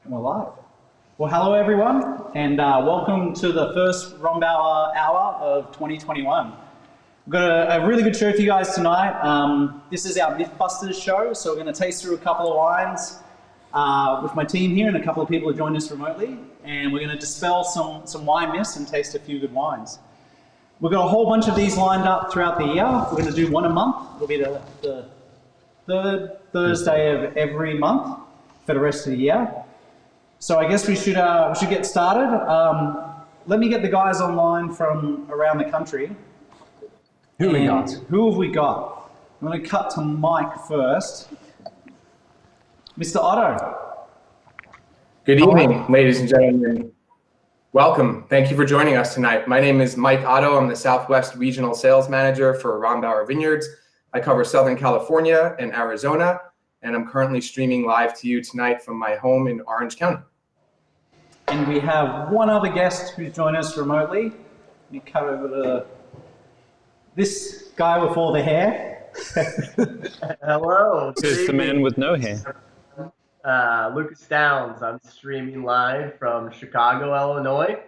We're live. Well, hello everyone, and welcome to the first Rombauer Hour of 2021. We've got a really good show for you guys tonight. This is our Mythbusters show, so we're going to taste through a couple of wines with my team here, and a couple of people have joined us remotely, and we're going to dispel some wine myths and taste a few good wines. We've got a whole bunch of these lined up throughout the year. We're going to do one a month. It'll be the third Thursday of every month for the rest of the year. So I guess we should get started. Let me get the guys online from around the country. Who have we got? I'm going to cut to Mike first. Mr. Otto. Good evening, ladies and gentlemen. Welcome. Thank you for joining us tonight. My name is Mike Otto. I'm the Southwest Regional Sales Manager for Rombauer Vineyards. I cover Southern California and Arizona, and I'm currently streaming live to you tonight from my home in Orange County. And we have one other guest who's joined us remotely. Let me cut over to this guy with all the hair. Hello. It's the man with no hair. Lucas Downs. I'm streaming live from Chicago, Illinois,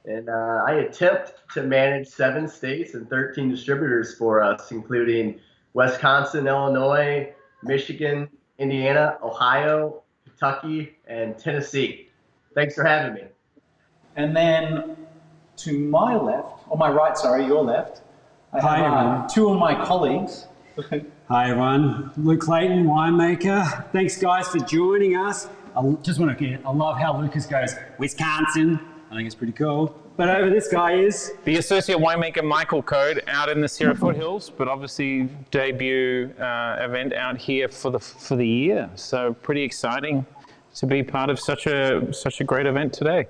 and I attempt to manage 7 states and 13 distributors for us, including Wisconsin, Illinois, Michigan, Indiana, Ohio, Kentucky, and Tennessee. Thanks for having me. And then to my left, or my right, sorry, your left, I have 2 of my colleagues. Hi everyone, Luke Clayton, winemaker. Thanks guys for joining us. I love how Lucas goes, Wisconsin. I think it's pretty cool. But over this guy is the associate winemaker Michael Code out in the Sierra Foothills, but obviously debut event out here for the year. So pretty exciting to be part of such a great event today.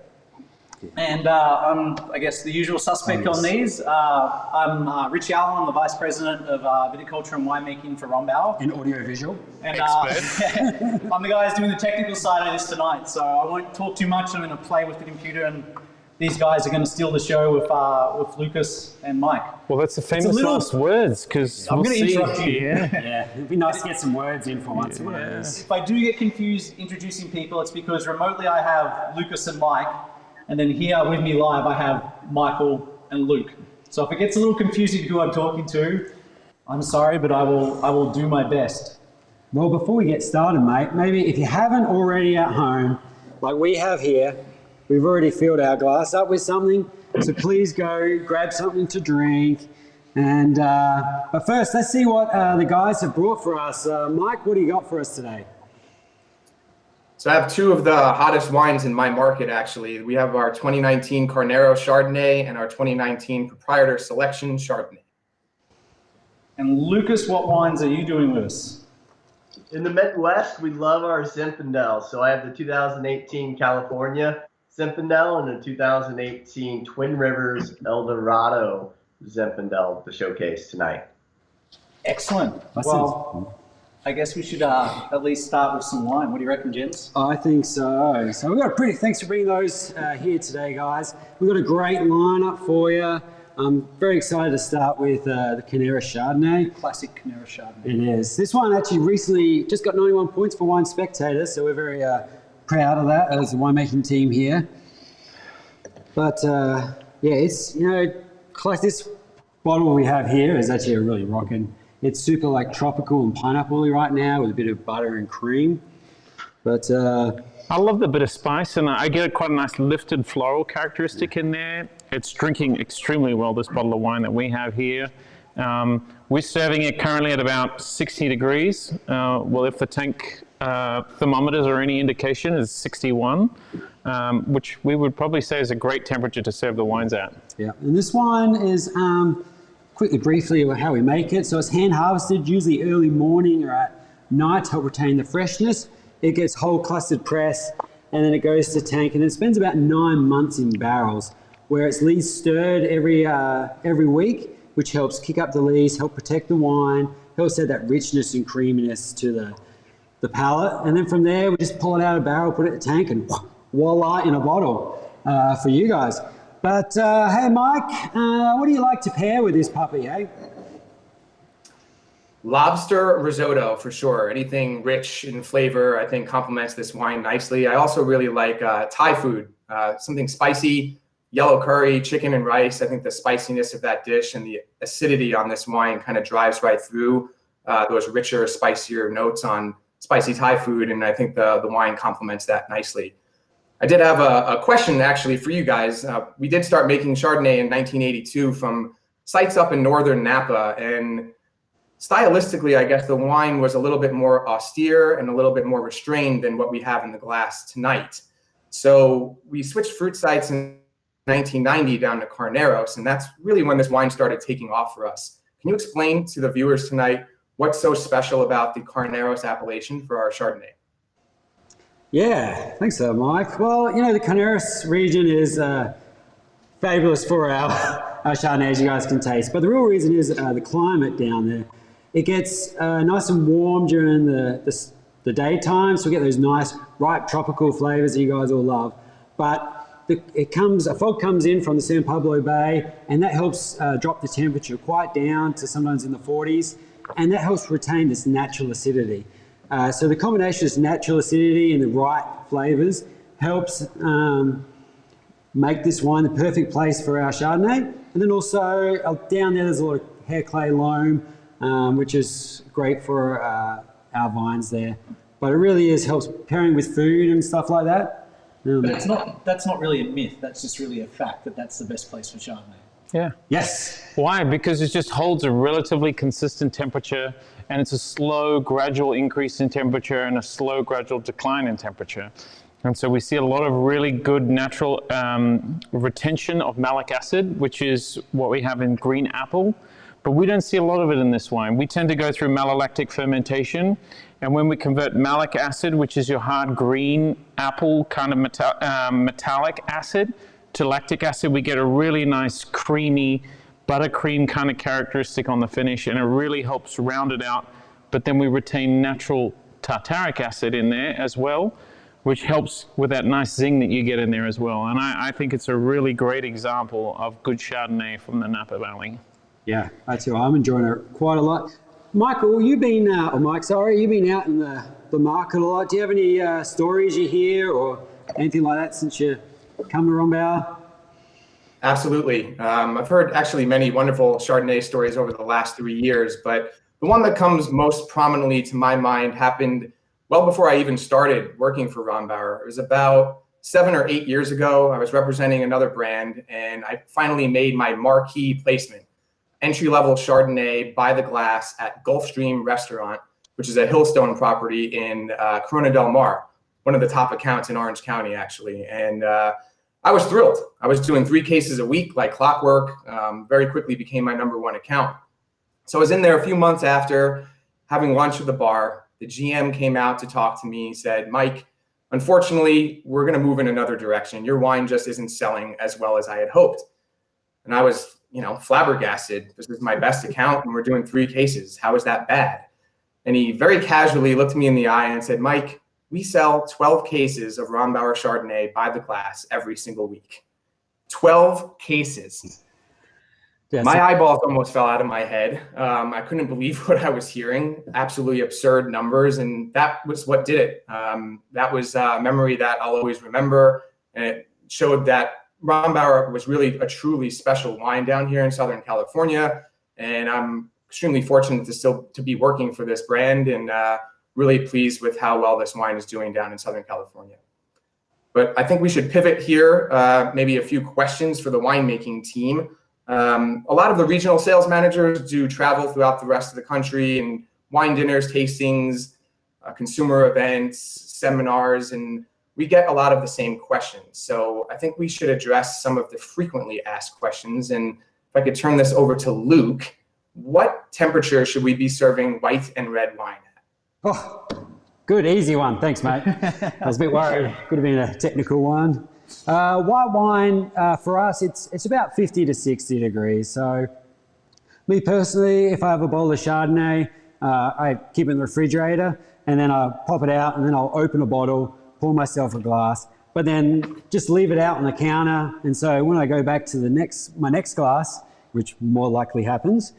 And I'm, I guess, the usual suspect on these. I'm Rich Allen. I'm the Vice President of Viticulture and Winemaking for Rombauer. an audio-visual. And I'm the guy who's doing the technical side of this tonight, so I won't talk too much. I'm going to play with the computer, and these guys are going to steal the show with Lucas and Mike. Well, that's the famous last words, because I'm going to interrupt you. Yeah, it'd be nice to get some words in for once. If I do get confused introducing people, it's because remotely I have Lucas and Mike, and then here with me live I have Michael and Luke. So if it gets a little confusing who I'm talking to, I'm sorry, but I will do my best. Well, before we get started, mate, maybe if you haven't already at home, like we have here, we've already filled our glass up with something, so please go grab something to drink. And but first, let's see what the guys have brought for us. Mike, what do you got for us today? So I have 2 of the hottest wines in my market, actually. We have our 2019 Carnero Chardonnay and our 2019 Proprietor Selection Chardonnay. And Lucas, what wines are you doing with us? In the Midwest, we love our Zinfandel. So I have the 2018 California Zinfandel and the 2018 Twin Rivers El Dorado Zinfandel to showcase tonight. Excellent. Well, I guess we should at least start with some wine. What do you reckon, gents? I think so. So we've got thanks for bringing those here today, guys. We've got a great lineup for you. I'm very excited to start with the Carnero Chardonnay. Classic Carnero Chardonnay. It is. This one actually recently just got 91 points for Wine Spectator, so we're very proud of that as the winemaking team here. But yeah, it's, this bottle we have here is actually a really rocking. It's super like tropical and pineapple-y right now with a bit of butter and cream. But I love the bit of spice, and I get quite a nice lifted floral characteristic in there. It's drinking extremely well, this bottle of wine that we have here. We're serving it currently at about 60 degrees. Well, if the tank thermometers are any indication, is 61, which we would probably say is a great temperature to serve the wines at. Yeah, and this wine is, briefly how we make it. So it's hand harvested, usually early morning or at night to help retain the freshness. It gets whole clustered press, and then it goes to tank, and it spends about 9 months in barrels, where it's lees stirred every week, which helps kick up the lees, help protect the wine, helps add that richness and creaminess to the palate. And then from there, we just pull it out of a barrel, put it in the tank, and voila, in a bottle for you guys. But hey, Mike, what do you like to pair with this puppy, hey? Lobster risotto for sure. Anything rich in flavor, I think, complements this wine nicely. I also really like Thai food, something spicy, yellow curry, chicken and rice. I think the spiciness of that dish and the acidity on this wine kind of drives right through those richer, spicier notes on spicy Thai food, and I think the wine complements that nicely. I did have a question actually for you guys. We did start making Chardonnay in 1982 from sites up in northern Napa, and stylistically, I guess the wine was a little bit more austere and a little bit more restrained than what we have in the glass tonight. So we switched fruit sites in 1990 down to Carneros, and that's really when this wine started taking off for us. Can you explain to the viewers tonight what's so special about the Carneros appellation for our Chardonnay? Yeah, thanks so, Mike. Well, the Carneros region is fabulous for our Chardonnay, as you guys can taste. But the real reason is the climate down there. It gets nice and warm during the daytime, so we get those nice, ripe tropical flavors that you guys all love. But a fog comes in from the San Pablo Bay, and that helps drop the temperature quite down to sometimes in the 40s, and that helps retain this natural acidity. So the combination of natural acidity and the ripe flavors helps make this wine the perfect place for our Chardonnay. And then also down there's a lot of hair clay loam, which is great for our vines there. But it really helps pairing with food and stuff like that. But that's not really a myth. That's just really a fact that that's the best place for Chardonnay. Yeah. Yes. Why? Because it just holds a relatively consistent temperature, and it's a slow, gradual increase in temperature and a slow, gradual decline in temperature. And so we see a lot of really good natural retention of malic acid, which is what we have in green apple. But we don't see a lot of it in this wine. We tend to go through malolactic fermentation. And when we convert malic acid, which is your hard green apple kind of metallic acid, to lactic acid, we get a really nice creamy buttercream kind of characteristic on the finish, and it really helps round it out. But then we retain natural tartaric acid in there as well, which helps with that nice zing that you get in there as well. And I think it's a really great example of good Chardonnay from the Napa Valley. Yeah, that's it. I'm enjoying it quite a lot. Michael, you've been out in the market a lot. Do you have any stories you hear or anything like that since you come to Rombauer? Absolutely. I've heard actually many wonderful Chardonnay stories over the last 3 years, but the one that comes most prominently to my mind happened well before I even started working for Rombauer. It was about 7 or 8 years ago. I was representing another brand, and I finally made my marquee placement. Entry-level Chardonnay by the glass at Gulfstream Restaurant, which is a Hillstone property in Corona del Mar, one of the top accounts in Orange County, actually. And I was thrilled. I was doing 3 cases a week like clockwork, very quickly became my #1 account. So I was in there a few months after having lunch at the bar. The GM came out to talk to me, said, "Mike, unfortunately, we're going to move in another direction. Your wine just isn't selling as well as I had hoped." And I was flabbergasted. This is my best account and we're doing 3 cases. How is that bad? And he very casually looked me in the eye and said, "Mike, we sell 12 cases of Rombauer Chardonnay by the glass every single week." 12 cases. Yes. My eyeballs almost fell out of my head. I couldn't believe what I was hearing. Absolutely absurd numbers. And that was what did it. That was a memory that I'll always remember. And it showed that Rombauer was really a truly special wine down here in Southern California, and I'm extremely fortunate to be working for this brand, and really pleased with how well this wine is doing down in Southern California. But I think we should pivot here, maybe a few questions for the winemaking team. A lot of the regional sales managers do travel throughout the rest of the country and wine dinners, tastings, consumer events, seminars, and we get a lot of the same questions. So I think we should address some of the frequently asked questions. And if I could turn this over to Luke, what temperature should we be serving white and red wine at? Oh, good, easy one. Thanks, mate. I was a bit worried. Could have been a technical one. White wine, for us, it's about 50 to 60 degrees. So me personally, if I have a bottle of Chardonnay, I keep it in the refrigerator, and then I pop it out, and then I'll open a bottle, pour myself a glass, but then just leave it out on the counter. And so when I go back to my next glass, which more likely happens,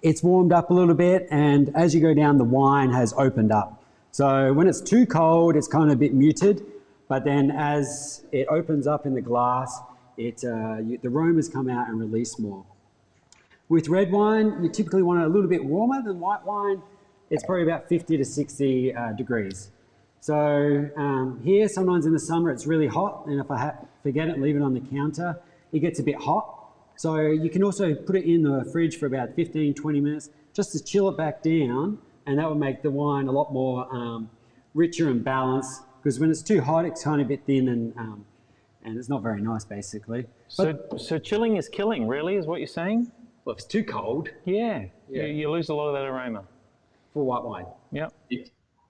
it's warmed up a little bit, and as you go down, the wine has opened up. So when it's too cold, it's kind of a bit muted, but then as it opens up in the glass, the aromas come out and release more. With red wine, you typically want it a little bit warmer than white wine. It's probably about 50 to 60 degrees. So here, sometimes in the summer, it's really hot, and if I forget it, leave it on the counter, it gets a bit hot. So you can also put it in the fridge for about 15, 20 minutes, just to chill it back down, and that will make the wine a lot more richer and balanced, because when it's too hot, it's kind of a bit thin and it's not very nice, basically. So chilling is killing, really, is what you're saying? Well, if it's too cold. Yeah. You lose a lot of that aroma. For white wine. Yep.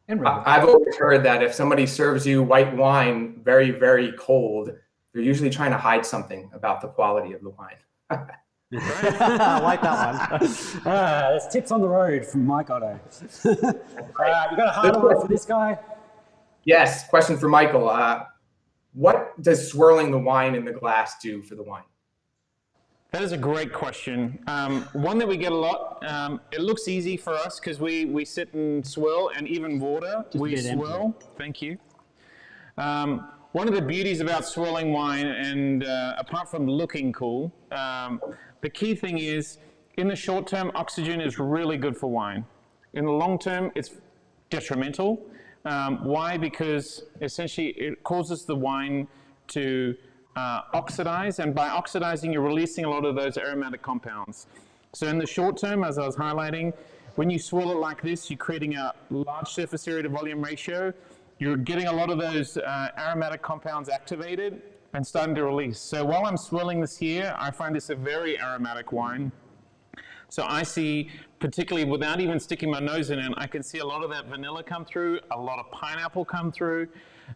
And red wine. I've always heard that if somebody serves you white wine very, very cold, they're usually trying to hide something about the quality of the wine. I like that one. There's tips on the road from Mike Otto. You got a harder one for this guy? Yes, question for Michael. What does swirling the wine in the glass do for the wine? That is a great question. One that we get a lot. It looks easy for us because we sit and swirl, and even water, we swirl. Thank you. One of the beauties about swirling wine, and apart from looking cool, the key thing is, in the short term, oxygen is really good for wine. In the long term, it's detrimental. Why? Because essentially it causes the wine to oxidize, and by oxidizing, you're releasing a lot of those aromatic compounds. So in the short term, as I was highlighting, when you swirl it like this, you're creating a large surface area to volume ratio. You're getting a lot of those aromatic compounds activated and starting to release. So while I'm swirling this here, I find this a very aromatic wine. So I see, particularly without even sticking my nose in it, I can see a lot of that vanilla come through, a lot of pineapple come through,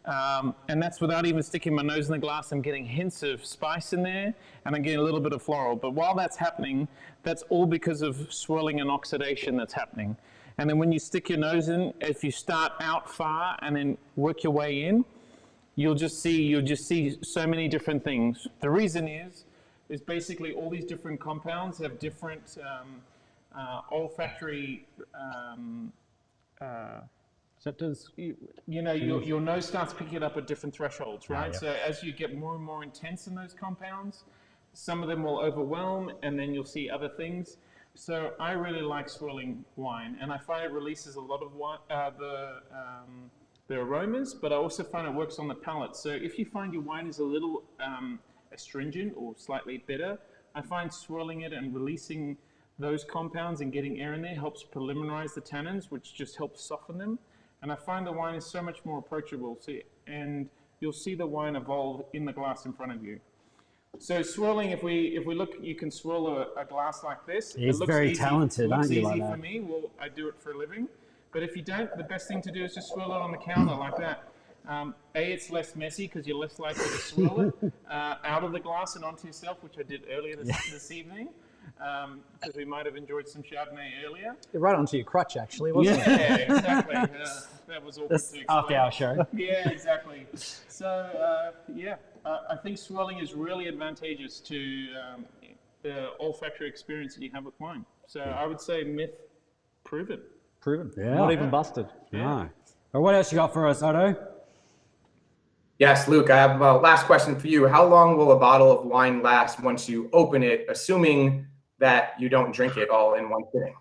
and that's without even sticking my nose in the glass. I'm getting hints of spice in there, and I'm getting a little bit of floral. But while that's happening, that's all because of swirling and oxidation that's happening. And then when you stick your nose in, if you start out far and then work your way in, you'll just see so many different things. The reason is basically all these different compounds have different olfactory receptors. You know, your nose starts picking it up at different thresholds, right? Yeah. So as you get more and more intense in those compounds, some of them will overwhelm, and then you'll see other things. So I really like swirling wine, and I find it releases a lot of wine, the aromas, but I also find it works on the palate. So if you find your wine is a little astringent or slightly bitter, I find swirling it and releasing those compounds and getting air in there helps preliminarize the tannins, which just helps soften them. And I find the wine is so much more approachable. And you'll see the wine evolve in the glass in front of you. So swirling, if we look, you can swirl a glass like this. He's very talented, aren't you? It looks easy for me. Well, I do it for a living. But if you don't, the best thing to do is just swirl it on the counter like that. It's less messy because you're less likely to swirl it out of the glass and onto yourself, which I did earlier this evening, because we might have enjoyed some Chardonnay earlier. Right onto your crutch, actually, wasn't it? Yeah, exactly. That was awkward to explain. After our show. Yeah, exactly. So, I think swirling is really advantageous to the olfactory experience that you have with wine. So I would say myth proven. Proven. Yeah. Not even busted. No. Well, what else you got for us, Otto? Yes, Luke, I have a last question for you. How long will a bottle of wine last once you open it, assuming that you don't drink it all in one sitting?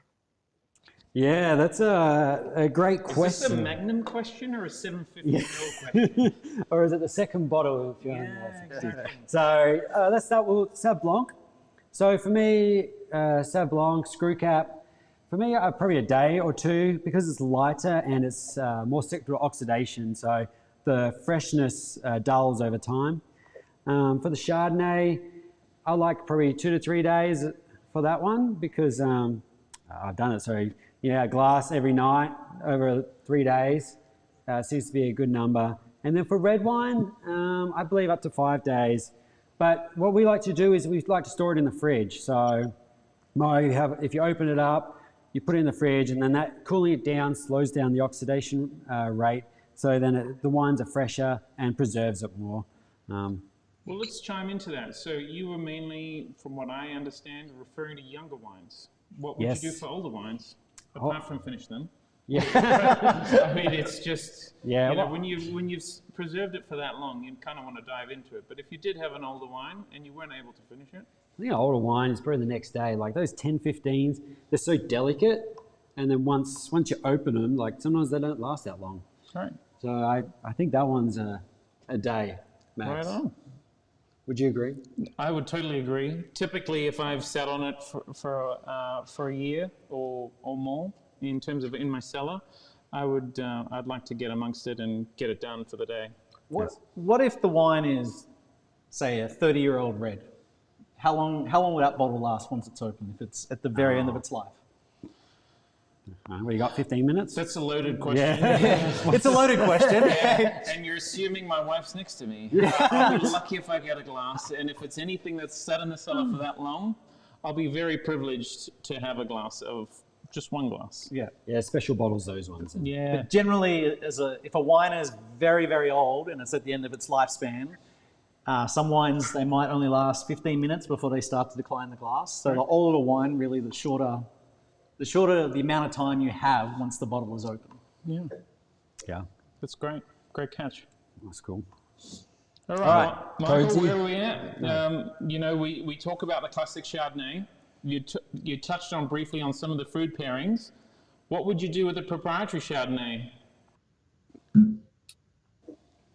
Yeah, that's a great question. Is this a Magnum question or a 750ml question? Or is it the second bottle? If you're exactly. So let's start with Sauv Blanc. So for me, Sauv Blanc, screw cap, for me, probably a day or two, because it's lighter and it's more susceptible to oxidation. So the freshness dulls over time. For the Chardonnay, I like probably 2 to 3 days for that one, because I've done it. So a glass every night over 3 days seems to be a good number. And then for red wine, I believe up to 5 days. But what we like to do is we like to store it in the fridge. So if you open it up, you put it in the fridge, and then that cooling it down slows down the oxidation rate. So then the wines are fresher and preserves it more. Well, let's chime into that. So you were mainly, from what I understand, referring to younger wines. What would Yes. you do for older wines, Oh. apart from finish them? Yeah. Apart from finish them? Oh. Yeah. I mean, it's just, Yeah, you know, well- when you've preserved it for that long, you kind of want to dive into it. But if you did have an older wine and you weren't able to finish it, I think older wine is probably the next day. Like those 10, 15s, they're so delicate. And then once you open them, like sometimes they don't last that long. right, So I think that one's a day max. right on. Would you agree? I would totally agree. Typically, if I've sat on it for a year or more, in terms of in my cellar, I'd like to get amongst it and get it done for the day. What if the wine is, say, a 30-year-old red? How long will that bottle last once it's open, if it's at the very end of its life? What, you got 15 minutes? That's a loaded question. It's a loaded question. And you're assuming my wife's next to me. I'll be lucky if I get a glass, and if it's anything that's sat in the cellar for that long, I'll be very privileged to have a glass of just one glass. Yeah. Yeah, special bottles, those ones. Yeah. But generally, if a wine is very, very old and it's at the end of its lifespan, some wines, they might only last 15 minutes before they start to decline the glass. So the older wine, really, the shorter the amount of time you have once the bottle is open. Yeah. Yeah, That's great. Great catch. that's cool. All right, Michael, Cozy. where are we at? You know, we talk about the classic Chardonnay. You touched on briefly on some of the food pairings. What would you do with the proprietary Chardonnay?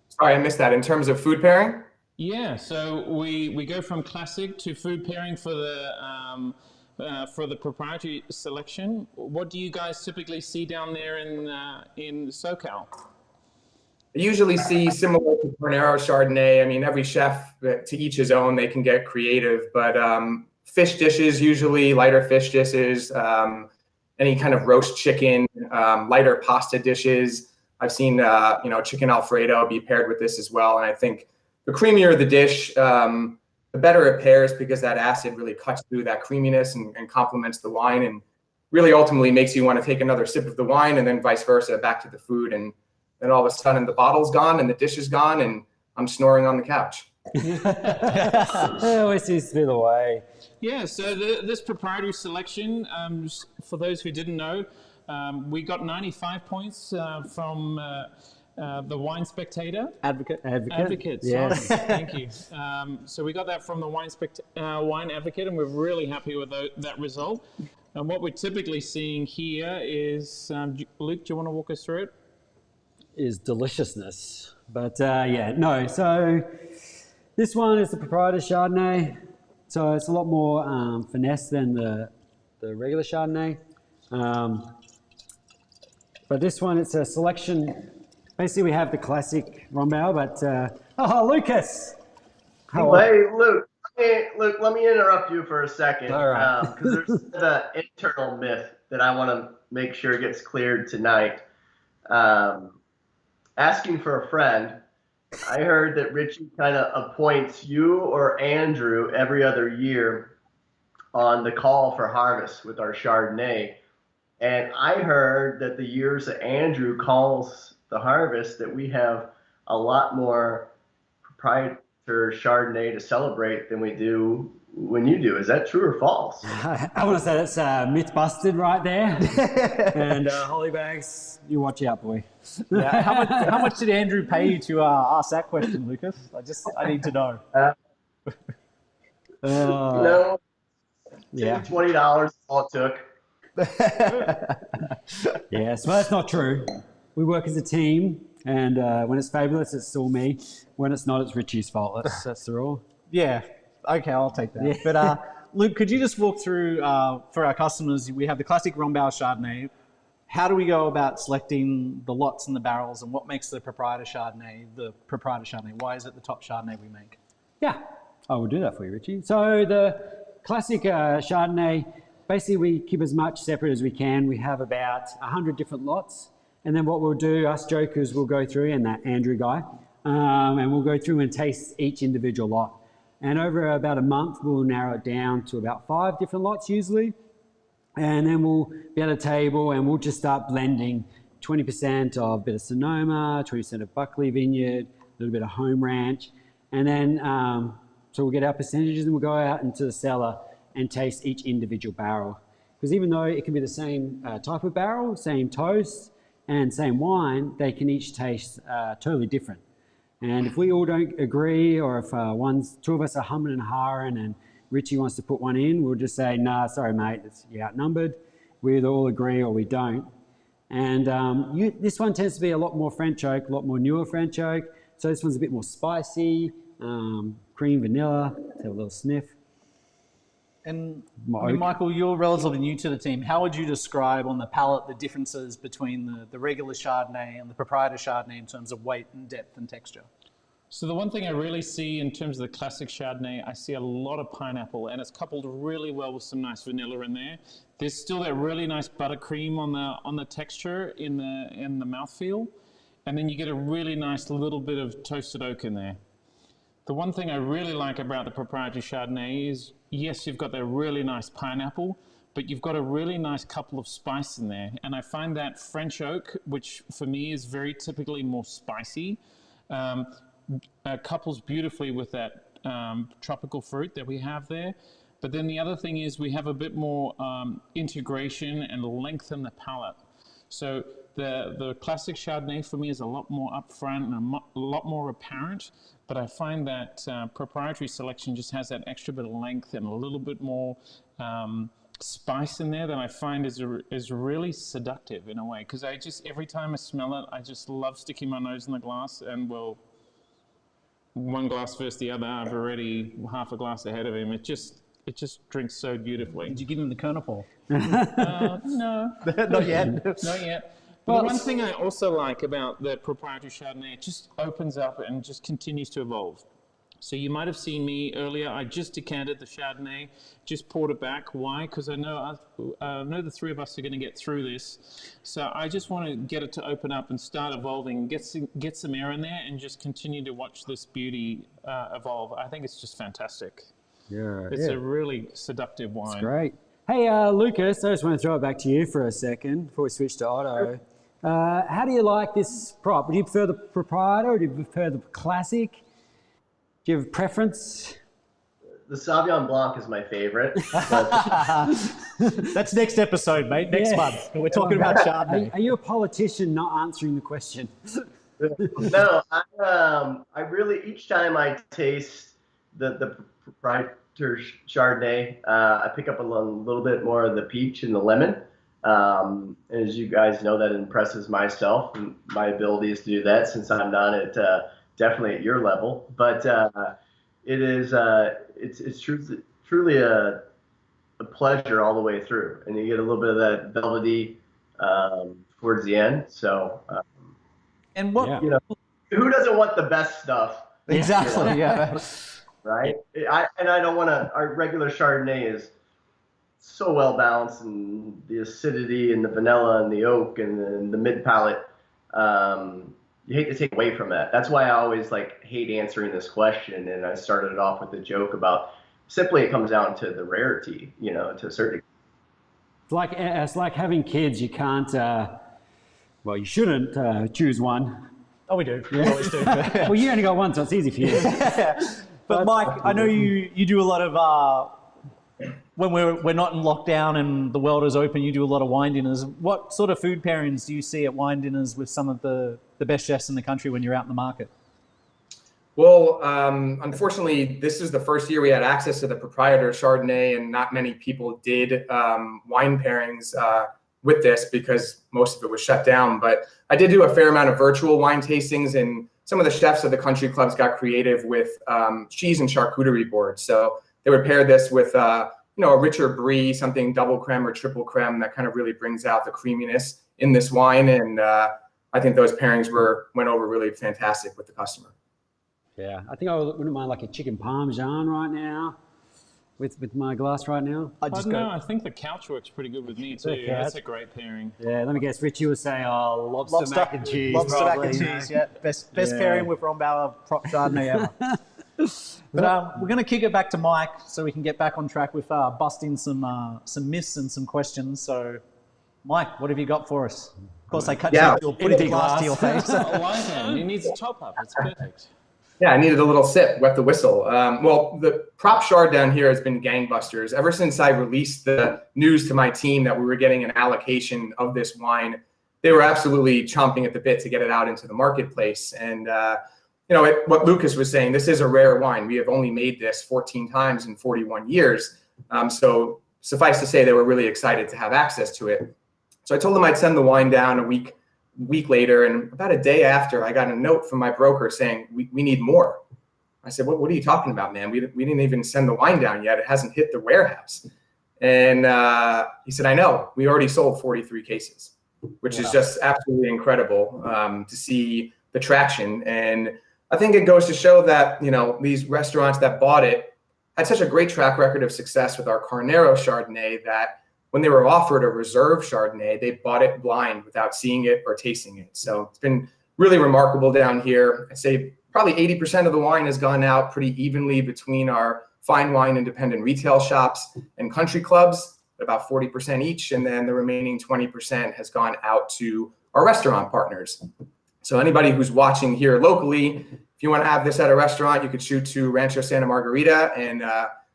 Sorry, I missed that. In terms of food pairing? Yeah, so we go from classic to food pairing for the proprietary selection. What do you guys typically see down there in SoCal? I usually see similar to Tornero Chardonnay. I mean, every chef, to each his own, they can get creative, but fish dishes, usually lighter fish dishes, any kind of roast chicken, lighter pasta dishes. I've seen, chicken Alfredo be paired with this as well. And I think the creamier the dish, the better it pairs, because that acid really cuts through that creaminess and complements the wine, and really ultimately makes you want to take another sip of the wine, and then vice versa back to the food. And then all of a sudden the bottle's gone and the dish is gone and I'm snoring on the couch. It always seems to be the way. Yeah, so this proprietary selection, for those who didn't know, we got 95 points from the Wine Spectator. Advocate, Yes. sorry. Thank you. So we got that from the Wine Advocate, and we're really happy with that result. And what we're typically seeing here is, Luke, do you want to walk us through it? Is deliciousness. But so this one is the proprietary Chardonnay. So it's a lot more finesse than the regular Chardonnay. But this one, it's a selection. Basically, we have the classic Rombauer, but Lucas. Hey, Luke, let me interrupt you for a second. All right. Because there's the internal myth that I want to make sure gets cleared tonight. Asking for a friend, I heard that Richie kind of appoints you or Andrew every other year on the call for harvest with our Chardonnay. And I heard that the years that Andrew calls the harvest, that we have a lot more proprietary Chardonnay to celebrate than we do when you do. Is that true or false? I want to say that's myth busted right there. And Hollybags, you watch out, boy. Yeah. How much did Andrew pay you to ask that question, Lucas? I need to know. Yeah. $20 is all it took. Yes, well, that's not true. We work as a team, and when it's fabulous, it's still me. When it's not, it's Richie's fault. That's the rule. Yeah. Okay, I'll take that. Yeah. But Luke, could you just walk through, for our customers, we have the classic Rombauer Chardonnay. How do we go about selecting the lots and the barrels, and what makes the proprietary Chardonnay? Why is it the top Chardonnay we make? Yeah, I will do that for you, Richie. So the classic Chardonnay, basically we keep as much separate as we can. We have about 100 different lots. And then what we'll do, us jokers will go through, and that Andrew guy, and we'll go through and taste each individual lot. And over about a month, we'll narrow it down to about 5 different lots usually. And then we'll be at a table and we'll just start blending 20% of a bit of Sonoma, 20% of Buckley Vineyard, a little bit of Home Ranch. And then, so we'll get our percentages and we'll go out into the cellar and taste each individual barrel. Because even though it can be the same type of barrel, same toast, and same wine, they can each taste totally different. And if we all don't agree, or if two of us are humming and hawing and Richie wants to put one in, we'll just say, nah, sorry, mate, you're outnumbered. We either all agree or we don't. And this one tends to be a lot more French oak, a lot more newer French oak. So this one's a bit more spicy, cream, vanilla. Let's have a little sniff. And I mean, Michael, you're relatively new to the team. How would you describe on the palate the differences between the regular Chardonnay and the proprietor Chardonnay in terms of weight and depth and texture? So the one thing I really see in terms of the classic Chardonnay, I see a lot of pineapple, and it's coupled really well with some nice vanilla in there. There's still that really nice buttercream on the texture in the mouthfeel, and then you get a really nice little bit of toasted oak in there. The one thing I really like about the proprietary Chardonnay is, yes, you've got that really nice pineapple, but you've got a really nice couple of spice in there. And I find that French oak, which for me is very typically more spicy, couples beautifully with that tropical fruit that we have there. But then the other thing is we have a bit more integration and length in the palate. So the classic Chardonnay for me is a lot more upfront and a lot more apparent, but I find that proprietary selection just has that extra bit of length and a little bit more spice in there that I find is really seductive in a way, because every time I smell it, I just love sticking my nose in the glass, and well, one glass versus the other, I've already half a glass ahead of him. It just drinks so beautifully. Did you give him the Kerner Paul? No. Not yet. Not yet. But the one thing I also like about the proprietary Chardonnay, it just opens up and just continues to evolve. So you might have seen me earlier, I just decanted the Chardonnay, just poured it back. Why? Because I know the three of us are going to get through this. So I just want to get it to open up and start evolving, get some air in there, and just continue to watch this beauty evolve. I think it's just fantastic. Yeah, it's a really seductive wine. It's great. Hey, Lucas, I just want to throw it back to you for a second before we switch to Otto. How do you like this prop? Would you prefer the proprietor or do you prefer the classic? Do you have a preference? The Sauvignon Blanc is my favorite. That's next episode, mate. Next month. We're talking about Chardonnay. Are you a politician not answering the question? No, I really, each time I taste the proprietor Chardonnay, I pick up a little bit more of the peach and the lemon. As you guys know, that impresses myself and my abilities to do that, since I'm not at definitely at your level. But it is it's truly a pleasure all the way through, and you get a little bit of that velvety towards the end. So and what who doesn't want the best stuff? Exactly. Yeah. Right. I don't want to. Our regular Chardonnay is so well balanced, and the acidity and the vanilla and the oak and the mid palate. You hate to take away from that. That's why I always hate answering this question. And I started it off with a joke about simply it comes down to the rarity, to a certain extent. It's like having kids. You can't, well, you shouldn't choose one. Oh, we do. We always do. Well, you only got one, so it's easy for you. But Mike, I know you do a lot of, when we're not in lockdown and the world is open, you do a lot of wine dinners. What sort of food pairings do you see at wine dinners with some of the best chefs in the country when you're out in the market? Well, unfortunately, this is the first year we had access to the proprietor Chardonnay, and not many people did wine pairings with this because most of it was shut down. But I did do a fair amount of virtual wine tastings, and some of the chefs of the country clubs got creative with cheese and charcuterie boards. So they would pair this with a richer brie, something double creme or triple creme that kind of really brings out the creaminess in this wine. And I think those pairings went over really fantastic with the customer. Yeah, I think I wouldn't mind a chicken parmesan right now with my glass right now. I think the couch works pretty good with me too. That's a great pairing. Yeah, let me guess. Richie will say, lobster mac and cheese. Lobster mac and cheese, yeah. Best pairing with Rombauer prop Chardonnay ever. But we're going to kick it back to Mike so we can get back on track with busting some myths and some questions. So, Mike, what have you got for us? Of course, I cut you. You'll put a glass to your face. He needs a top up. It's perfect. Yeah, I needed a little sip, wet the whistle. Well, the prop Chard down here has been gangbusters. Ever since I released the news to my team that we were getting an allocation of this wine, they were absolutely chomping at the bit to get it out into the marketplace. And, what Lucas was saying, this is a rare wine. We have only made this 14 times in 41 years. So suffice to say, they were really excited to have access to it. So I told them I'd send the wine down a week later, and about a day after, I got a note from my broker saying, we need more. I said, what are you talking about, man? We didn't even send the wine down yet. It hasn't hit the warehouse. And he said, I know, we already sold 43 cases, which is just absolutely incredible to see the traction. And I think it goes to show that, these restaurants that bought it had such a great track record of success with our Carnero Chardonnay that when they were offered a reserve Chardonnay, they bought it blind without seeing it or tasting it. So it's been really remarkable down here. I'd say probably 80% of the wine has gone out pretty evenly between our fine wine independent retail shops and country clubs, about 40% each. And then the remaining 20% has gone out to our restaurant partners. So anybody who's watching here locally, if you want to have this at a restaurant, you could shoot to Rancho Santa Margarita and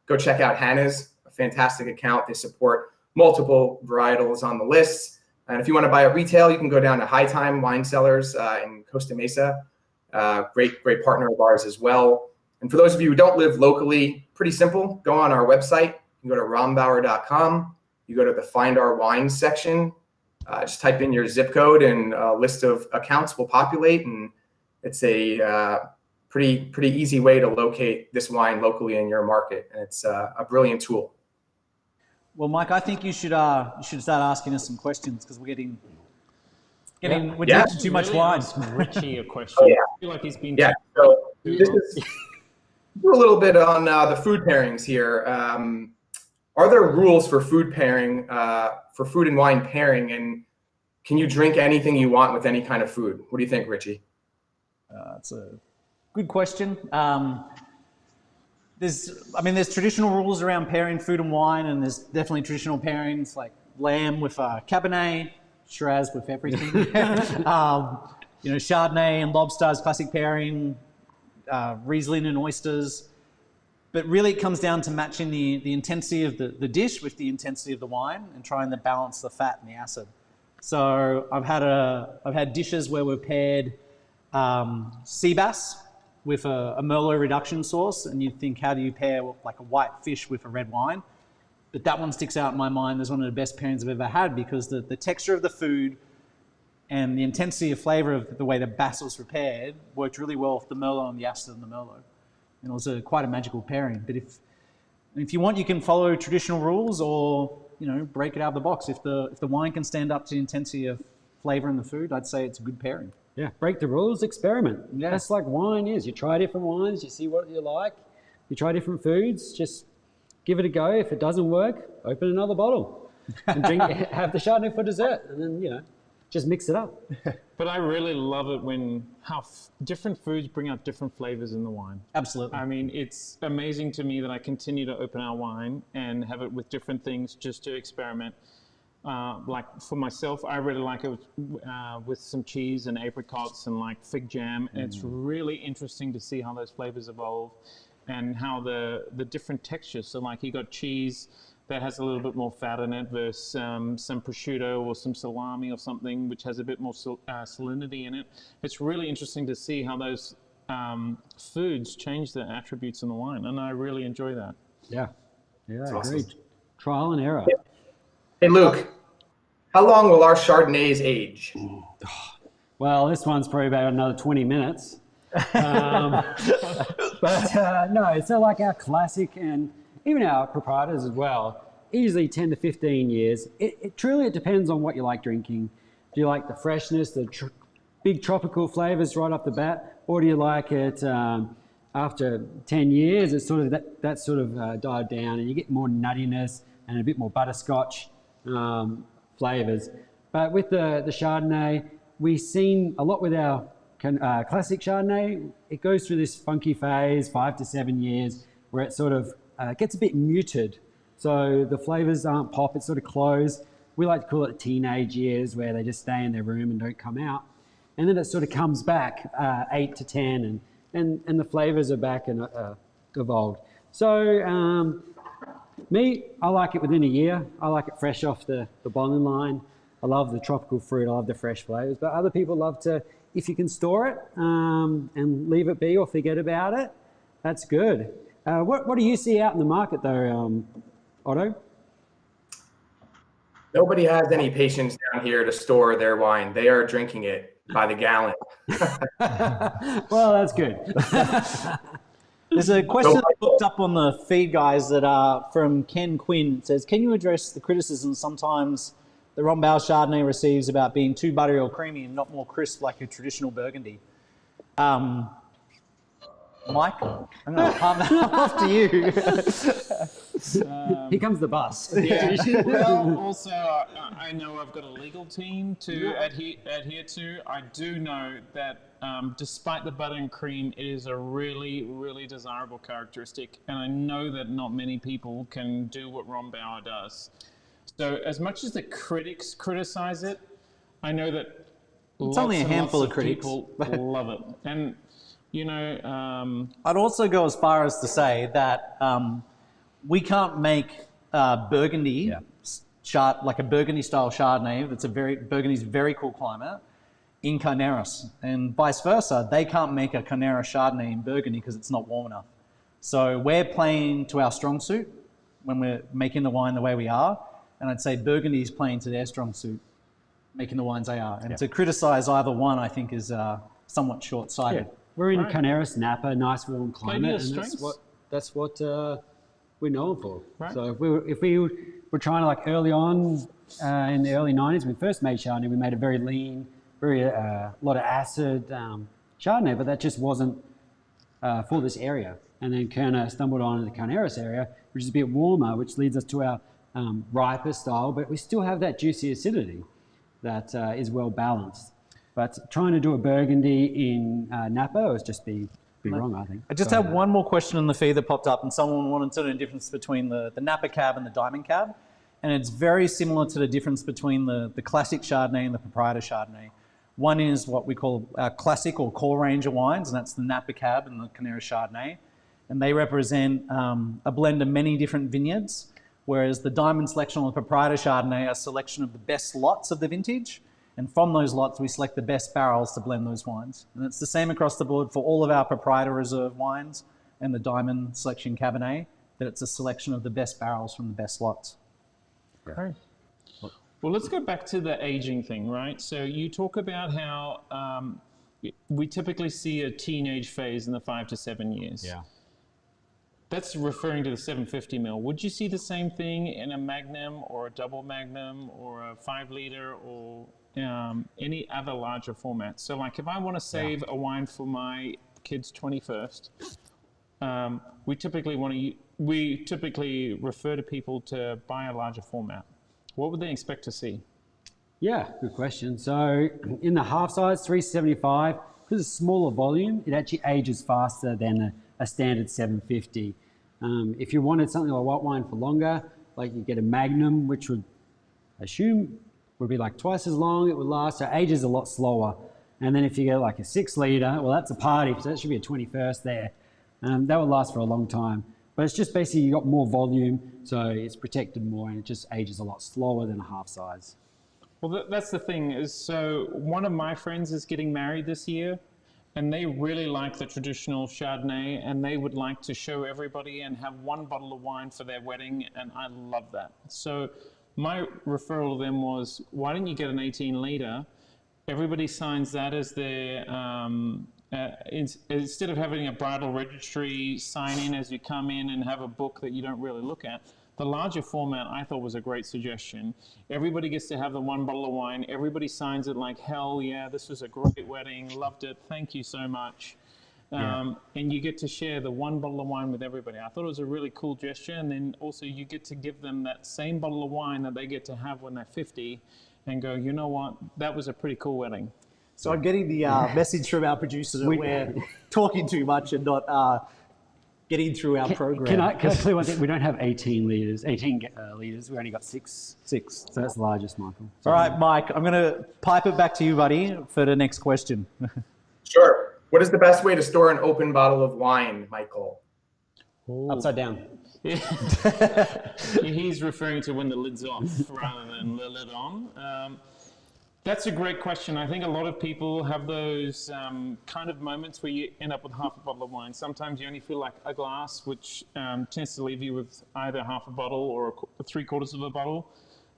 go check out Hannah's, a fantastic account. They support multiple varietals on the list. And if you want to buy at retail, you can go down to High Time Wine Cellars in Costa Mesa. Great partner of ours as well. And for those of you who don't live locally, pretty simple. Go on our website. You can go to rombauer.com. You go to the Find Our Wines section. Just type in your zip code and a list of accounts will populate. And it's a pretty easy way to locate this wine locally in your market. And it's a brilliant tool. Well, Mike, I think you should start asking us some questions because we're drinking too much wine. Ask Richie a question. Oh, yeah. I feel like he's been So this is a little bit on the food pairings here. Are there rules for food pairing, for food and wine pairing, and can you drink anything you want with any kind of food? What do you think, Richie? That's a good question. There's traditional rules around pairing food and wine, and there's definitely traditional pairings like lamb with Cabernet, Shiraz with everything. Chardonnay and lobsters, classic pairing, Riesling and oysters. But really it comes down to matching the intensity of the dish with the intensity of the wine and trying to balance the fat and the acid. So I've had dishes where we've paired sea bass with a Merlot reduction sauce, and you think, how do you pair like a white fish with a red wine? But that one sticks out in my mind as one of the best pairings I've ever had because the texture of the food and the intensity of flavor of the way the bass was prepared worked really well with the Merlot and the acid in the Merlot. And it was quite a magical pairing. But if you want, you can follow traditional rules or break it out of the box. If the wine can stand up to the intensity of flavor in the food, I'd say it's a good pairing. Yeah, break the rules, experiment. Yeah. That's like wine is. You try different wines, you see what you like. You try different foods, just give it a go. If it doesn't work, open another bottle and drink. Have the Chardonnay for dessert, and then just mix it up. But I really love it when different foods bring out different flavors in the wine. Absolutely. I mean, it's amazing to me that I continue to open our wine and have it with different things just to experiment. Like for myself, I really like it with some cheese and apricots and like fig jam. And it's really interesting to see how those flavors evolve and how the different textures. So like you got cheese that has a little bit more fat in it versus some prosciutto or some salami or something which has a bit more salinity in it. It's really interesting to see how those foods change the attributes in the wine, and I really enjoy that. Yeah, Awesome. agreed. Trial and error. Hey, Luke, how long will our Chardonnays age? Well, this one's probably about another 20 minutes. No, so like our classic and even our proprietors as well, easily 10 to 15 years. It truly depends on what you like drinking. Do you like the freshness, the big tropical flavors right off the bat, or do you like it after 10 years, it's sort of that sort of died down and you get more nuttiness and a bit more butterscotch flavors. But with the Chardonnay, we've seen a lot with our classic Chardonnay. It goes through this funky phase, 5 to 7 years, where it sort of gets a bit muted. So the flavors aren't pop, it's sort of closed. We like to call it teenage years, where they just stay in their room and don't come out. And then it sort of comes back 8 to 10, and and the flavors are back and evolved. So me, I like it within a year. I like it fresh off the bottling line. I love the tropical fruit. I love the fresh flavors. But other people love to, if you can store it and leave it be or forget about it, that's good. What do you see out in the market though, Otto? Nobody has any patience down here to store their wine. They are drinking it by the gallon. Well, that's good. There's a question that popped up on the feed, guys, that are from Ken Quinn. It says, can you address the criticism sometimes the Rombauer Chardonnay receives about being too buttery or creamy and not more crisp like a traditional Burgundy? Mike, I'm going to palm that off to you. Here comes the bus. Yeah. Well, also, I know I've got a legal team to adhere to. I do know that despite the butter and cream, it is a really, really desirable characteristic. And I know that not many people can do what Rombauer does. So as much as the critics criticize it, I know that it's only a handful of critics. People love it. And, you know... I'd also go as far as to say that we can't make Burgundy, like a Burgundy-style Chardonnay, Burgundy's a very cool climate, in Carneros. And vice versa, they can't make a Carneros Chardonnay in Burgundy because it's not warm enough. So we're playing to our strong suit when we're making the wine the way we are. And I'd say Burgundy is playing to their strong suit, making the wines they are. And to criticize either one, I think, is somewhat short-sighted. Yeah. We're in Carneros, Napa, nice warm climate, and that's what we're known for. Right. So if we were trying to, like, early on in the early 90s, when we first made Chardonnay, we made a very lean, very lot of acid Chardonnay, but that just wasn't for this area. And then Kerner stumbled on the Carneros area, which is a bit warmer, which leads us to our riper style, but we still have that juicy acidity that is well balanced. But trying to do a Burgundy in Napa was just be wrong, I think. I just have one more question in the feed that popped up, and someone wanted to know the difference between the Napa Cab and the Diamond Cab. And it's very similar to the difference between the classic Chardonnay and the proprietor Chardonnay. One is what we call our classic or core range of wines, and that's the Napa Cab and the Carneros Chardonnay. And they represent a blend of many different vineyards, whereas the Diamond Selection or the proprietor Chardonnay are a selection of the best lots of the vintage. And from those lots, we select the best barrels to blend those wines. And it's the same across the board for all of our proprietor reserve wines and the Diamond Selection Cabernet, that it's a selection of the best barrels from the best lots. Okay. Well, let's go back to the aging thing, right? So you talk about how we typically see a teenage phase in the 5 to 7 years. Yeah. That's referring to the 750 ml. Would you see the same thing in a Magnum or a double Magnum or a 5 liter or any other larger format? So, like, if I want to save a wine for my kid's 21st, we typically refer to people to buy a larger format. What would they expect to see? Yeah, good question. So in the half size, 375, because it's smaller volume, it actually ages faster than a standard 750. If you wanted something like white wine for longer, like you get a Magnum, which would assume would be like twice as long, it would last, so ages a lot slower. And then if you get like a 6 liter, well, that's a party, so that should be a 21st there. That would last for a long time. But it's just basically you got more volume, so it's protected more, and it just ages a lot slower than a half size. Well, that's the thing, is so one of my friends is getting married this year, and they really like the traditional Chardonnay, and they would like to show everybody and have one bottle of wine for their wedding, and I love that. So my referral to them was, why don't you get an 18 liter? Everybody signs that as their, instead of having a bridal registry sign in as you come in and have a book that you don't really look at, the larger format I thought was a great suggestion. Everybody gets to have the one bottle of wine. Everybody signs it like, hell yeah, this was a great wedding, loved it, thank you so much. And you get to share the one bottle of wine with everybody. I thought it was a really cool gesture, and then also you get to give them that same bottle of wine that they get to have when they're 50 and go, you know what, that was a pretty cool wedding. So I'm getting the message from our producers that we're talking too much and not getting through our program. Can I tell you one thing? We don't have 18 liters. We only got six. So that's the largest, Michael. All right, Mike, I'm going to pipe it back to you, buddy, for the next question. Sure. What is the best way to store an open bottle of wine, Michael? Upside down. He's referring to when the lid's off rather than the lid on. That's a great question. I think a lot of people have those kind of moments where you end up with half a bottle of wine. Sometimes you only feel like a glass, which tends to leave you with either half a bottle or 3/4 of a bottle.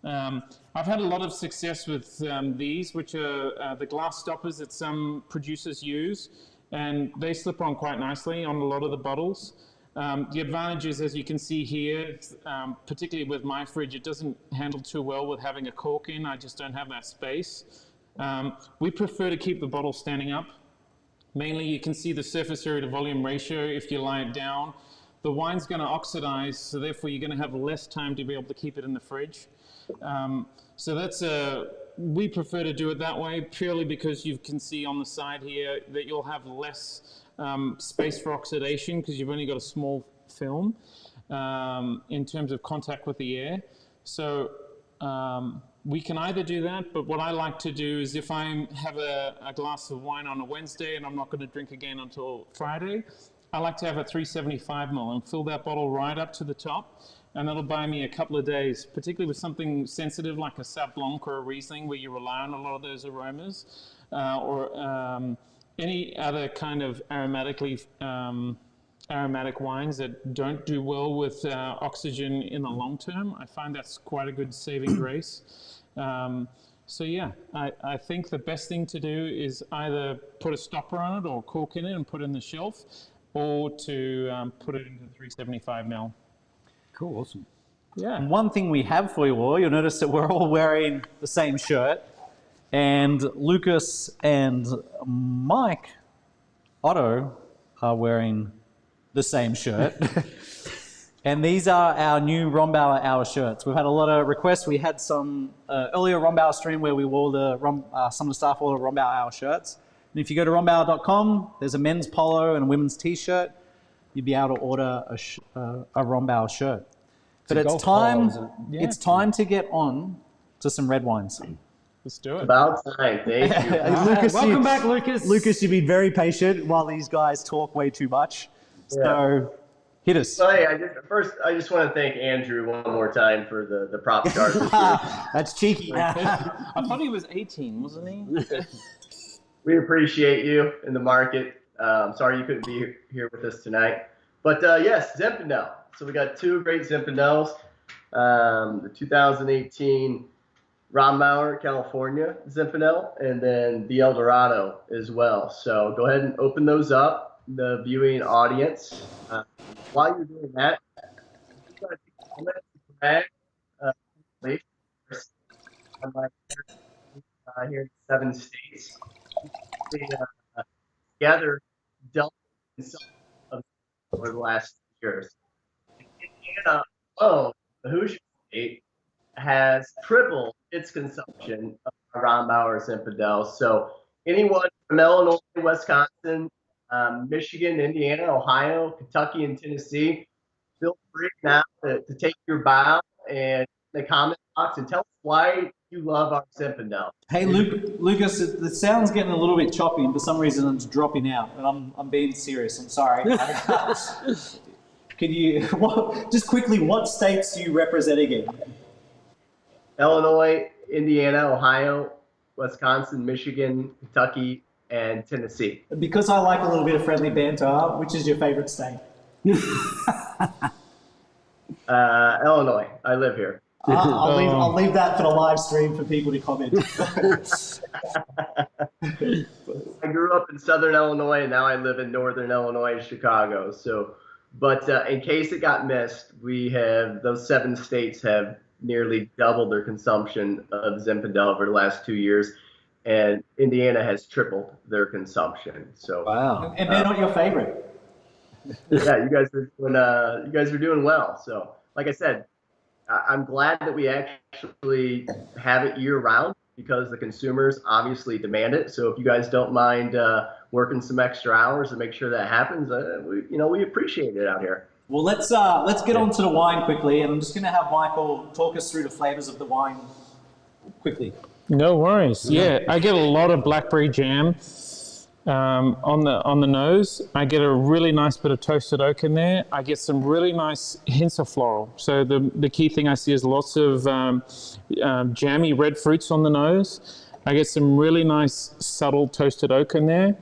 I've had a lot of success with these, which are the glass stoppers that some producers use, and they slip on quite nicely on a lot of the bottles. The advantage is, as you can see here, particularly with my fridge, it doesn't handle too well with having a cork in. I just don't have that space. We prefer to keep the bottle standing up. Mainly, you can see the surface area to volume ratio if you lie it down. The wine's going to oxidize, so therefore you're going to have less time to be able to keep it in the fridge. So we prefer to do it that way purely because you can see on the side here that you'll have less space for oxidation because you've only got a small film in terms of contact with the air. So we can either do that, but what I like to do is if I have a glass of wine on a Wednesday and I'm not going to drink again until Friday, I like to have a 375 ml and fill that bottle right up to the top. And that'll buy me a couple of days, particularly with something sensitive like a Sauv Blanc or a Riesling where you rely on a lot of those aromas, or any other kind of aromatic wines that don't do well with oxygen in the long term. I find that's quite a good saving grace. So yeah, I think the best thing to do is either put a stopper on it or cork in it and put it in the shelf, or to put it into 375 ml. Cool, awesome. Yeah. And one thing we have for you all, you'll notice that we're all wearing the same shirt, and Lucas and Mike Otto are wearing the same shirt. And these are our new Rombauer Hour shirts. We've had a lot of requests. We had some earlier Rombauer stream where we wore some of the staff wore the Rombauer Hour shirts. And if you go to rombauer.com, there's a men's polo and a women's t-shirt. You'd be able to order a Rombauer shirt. But it's time to get on to some red wines. Let's do it. About time. Thank you. Lucas, Welcome back, Lucas. Lucas, you've been very patient while these guys talk way too much. So hit us. So, hey, I just want to thank Andrew one more time for the prop card this year. That's cheeky. I thought he was 18, wasn't he? We appreciate you in the market. Sorry you couldn't be here with us tonight. But yes, Zinfandel. So we got two great Zinfandels. The 2018 Rombauer, California Zinfandel, and then the El Dorado as well. So go ahead and open those up, the viewing audience. While you're doing that, I'm going to brag here in 7 states. Together, double over the last 2 years. Indiana alone, the Hoosier State, has tripled its consumption of Rombauer Zinfandel. So anyone from Illinois, Wisconsin, Michigan, Indiana, Ohio, Kentucky, and Tennessee, feel free now to take your bow and in the comment box and tell us why you love our Zinfandel. Hey, Lucas, the sound's getting a little bit choppy, and for some reason it's dropping out. And I'm being serious. I'm sorry. Can you just quickly? What states do you represent again? Illinois, Indiana, Ohio, Wisconsin, Michigan, Kentucky, and Tennessee. Because I like a little bit of friendly banter, which is your favorite state? Illinois. I live here. I'll leave that for the live stream for people to comment. I grew up in Southern Illinois, and now I live in Northern Illinois, Chicago. So, but in case it got missed, those 7 states have nearly doubled their consumption of Zinfandel over the last 2 years, and Indiana has tripled their consumption. So wow, and they're not your favorite. Yeah, you guys are doing well. So, like I said, I'm glad that we actually have it year round because the consumers obviously demand it. So if you guys don't mind working some extra hours to make sure that happens, we appreciate it out here. Well, let's get on to the wine quickly, and I'm just going to have Michael talk us through the flavors of the wine quickly. No worries. Yeah, I get a lot of blackberry jam. on the nose. I get a really nice bit of toasted oak in there. I get some really nice hints of floral. So the key thing I see is lots of jammy red fruits on the nose. I get some really nice subtle toasted oak in there,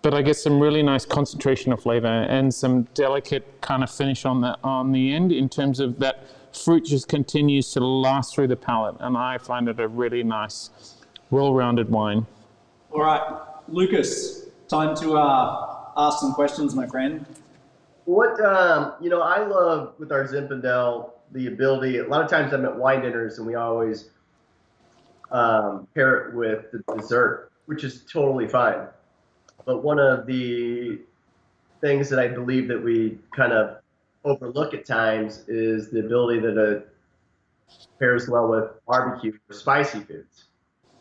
but I get some really nice concentration of flavor and some delicate kind of finish on the end in terms of that fruit just continues to last through the palate. And I find it a really nice, well-rounded wine. All right, Lucas, time to ask some questions, my friend. What, I love with our Zinfandel, the ability, a lot of times I'm at wine dinners and we always pair it with the dessert, which is totally fine. But one of the things that I believe that we kind of overlook at times is the ability that it pairs well with barbecue or spicy foods.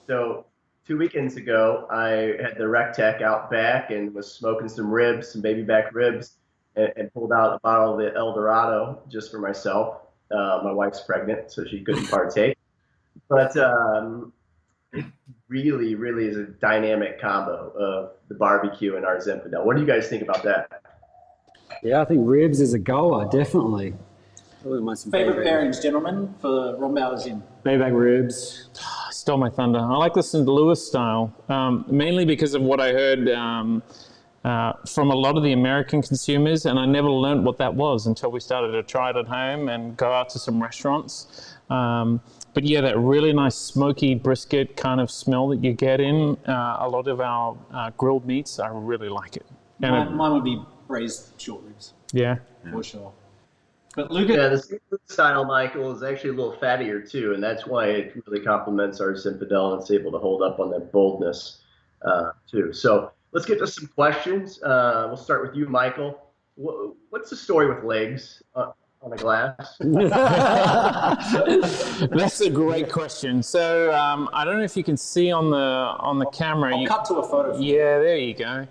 So 2 weekends ago, I had the rec tech out back and was smoking some ribs, some baby back ribs, and pulled out a bottle of the El Dorado just for myself. My wife's pregnant, so she couldn't partake. But it really, really is a dynamic combo of the barbecue and our Zinfandel. What do you guys think about that? Yeah, I think ribs is a goer, definitely. Favorite pairings, gentlemen, for Rombauer's in? Baby back ribs. Stole my thunder. I like the St. Louis style, mainly because of what I heard from a lot of the American consumers, and I never learned what that was until we started to try it at home and go out to some restaurants. But yeah, that really nice smoky brisket kind of smell that you get in a lot of our grilled meats, I really like it. Mine would be braised short ribs. Yeah. For sure. But Lucas, yeah, the seafood style, Michael, is actually a little fattier too, and that's why it really complements our Zinfandel and it's able to hold up on that boldness too. So let's get to some questions. We'll start with you, Michael. What's the story with legs on a glass? That's a great question. So I don't know if you can see on the camera. I'll cut to a photo. Yeah, there you go.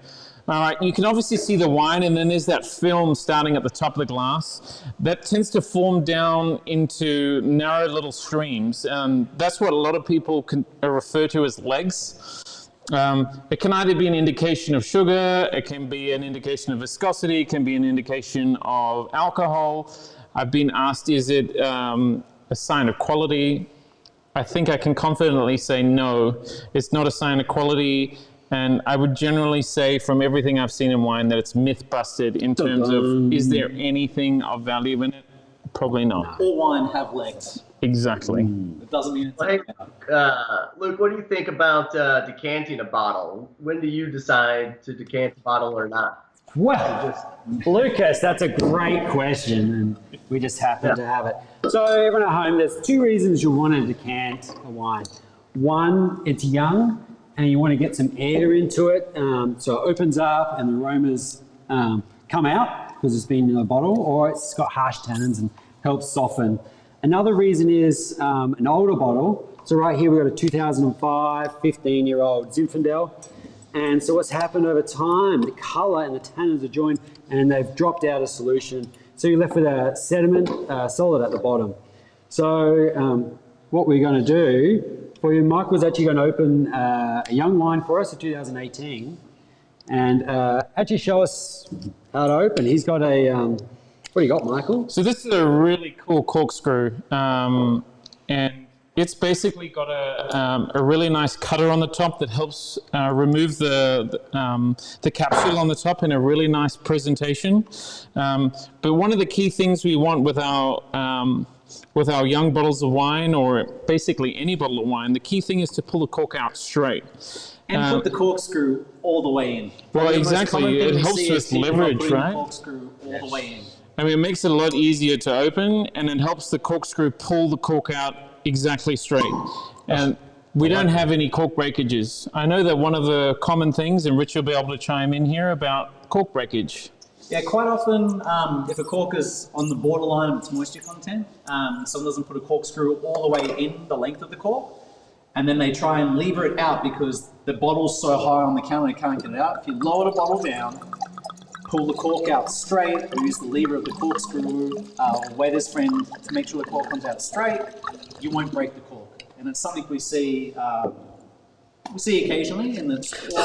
All right, you can obviously see the wine, and then there's that film starting at the top of the glass. That tends to form down into narrow little streams, and that's what a lot of people refer to as legs. It can either be an indication of sugar, it can be an indication of viscosity, it can be an indication of alcohol. I've been asked, is it a sign of quality? I think I can confidently say no, it's not a sign of quality. And I would generally say from everything I've seen in wine that it's myth busted in terms of, is there anything of value in it? Probably not. All wine have legs. Exactly. It doesn't mean it's Luke, what do you think about decanting a bottle? When do you decide to decant a bottle or not? Well, Lucas, that's a great question, and we just happen to have it. So everyone at home, there's two reasons you want to decant a wine. One, it's young, and you want to get some air into it, so it opens up and the aromas come out because it's been in a bottle, or it's got harsh tannins and helps soften. Another reason is an older bottle. So right here we've got a 2005, 15-year-old Zinfandel. And so what's happened over time, the color and the tannins are joined and they've dropped out of solution. So you're left with a sediment solid at the bottom. So what we're going to do for you, Michael's actually going to open a young wine for us, a 2018, and actually show us how to open. He's got a, what do you got, Michael? So this is a really cool corkscrew, and it's basically got a really nice cutter on the top that helps remove the capsule on the top in a really nice presentation. But one of the key things we want with our young bottles of wine, or basically any bottle of wine, the key thing is to pull the cork out straight. And put the corkscrew all the way in. Well, exactly. It helps with leverage, right? Corkscrew all the way in. I mean, it makes it a lot easier to open, and it helps the corkscrew pull the cork out exactly straight. And we don't have any cork breakages. I know that one of the common things, and Rich will be able to chime in here, about cork breakage. Yeah, quite often, if a cork is on the borderline of its moisture content, someone doesn't put a corkscrew all the way in the length of the cork, and then they try and lever it out because the bottle's so high on the counter they can't get it out. If you lower the bottle down, pull the cork out straight, or use the lever of the corkscrew, waiter's friend to make sure the cork comes out straight, you won't break the cork. And it's something we see We see occasionally, and it's Nearly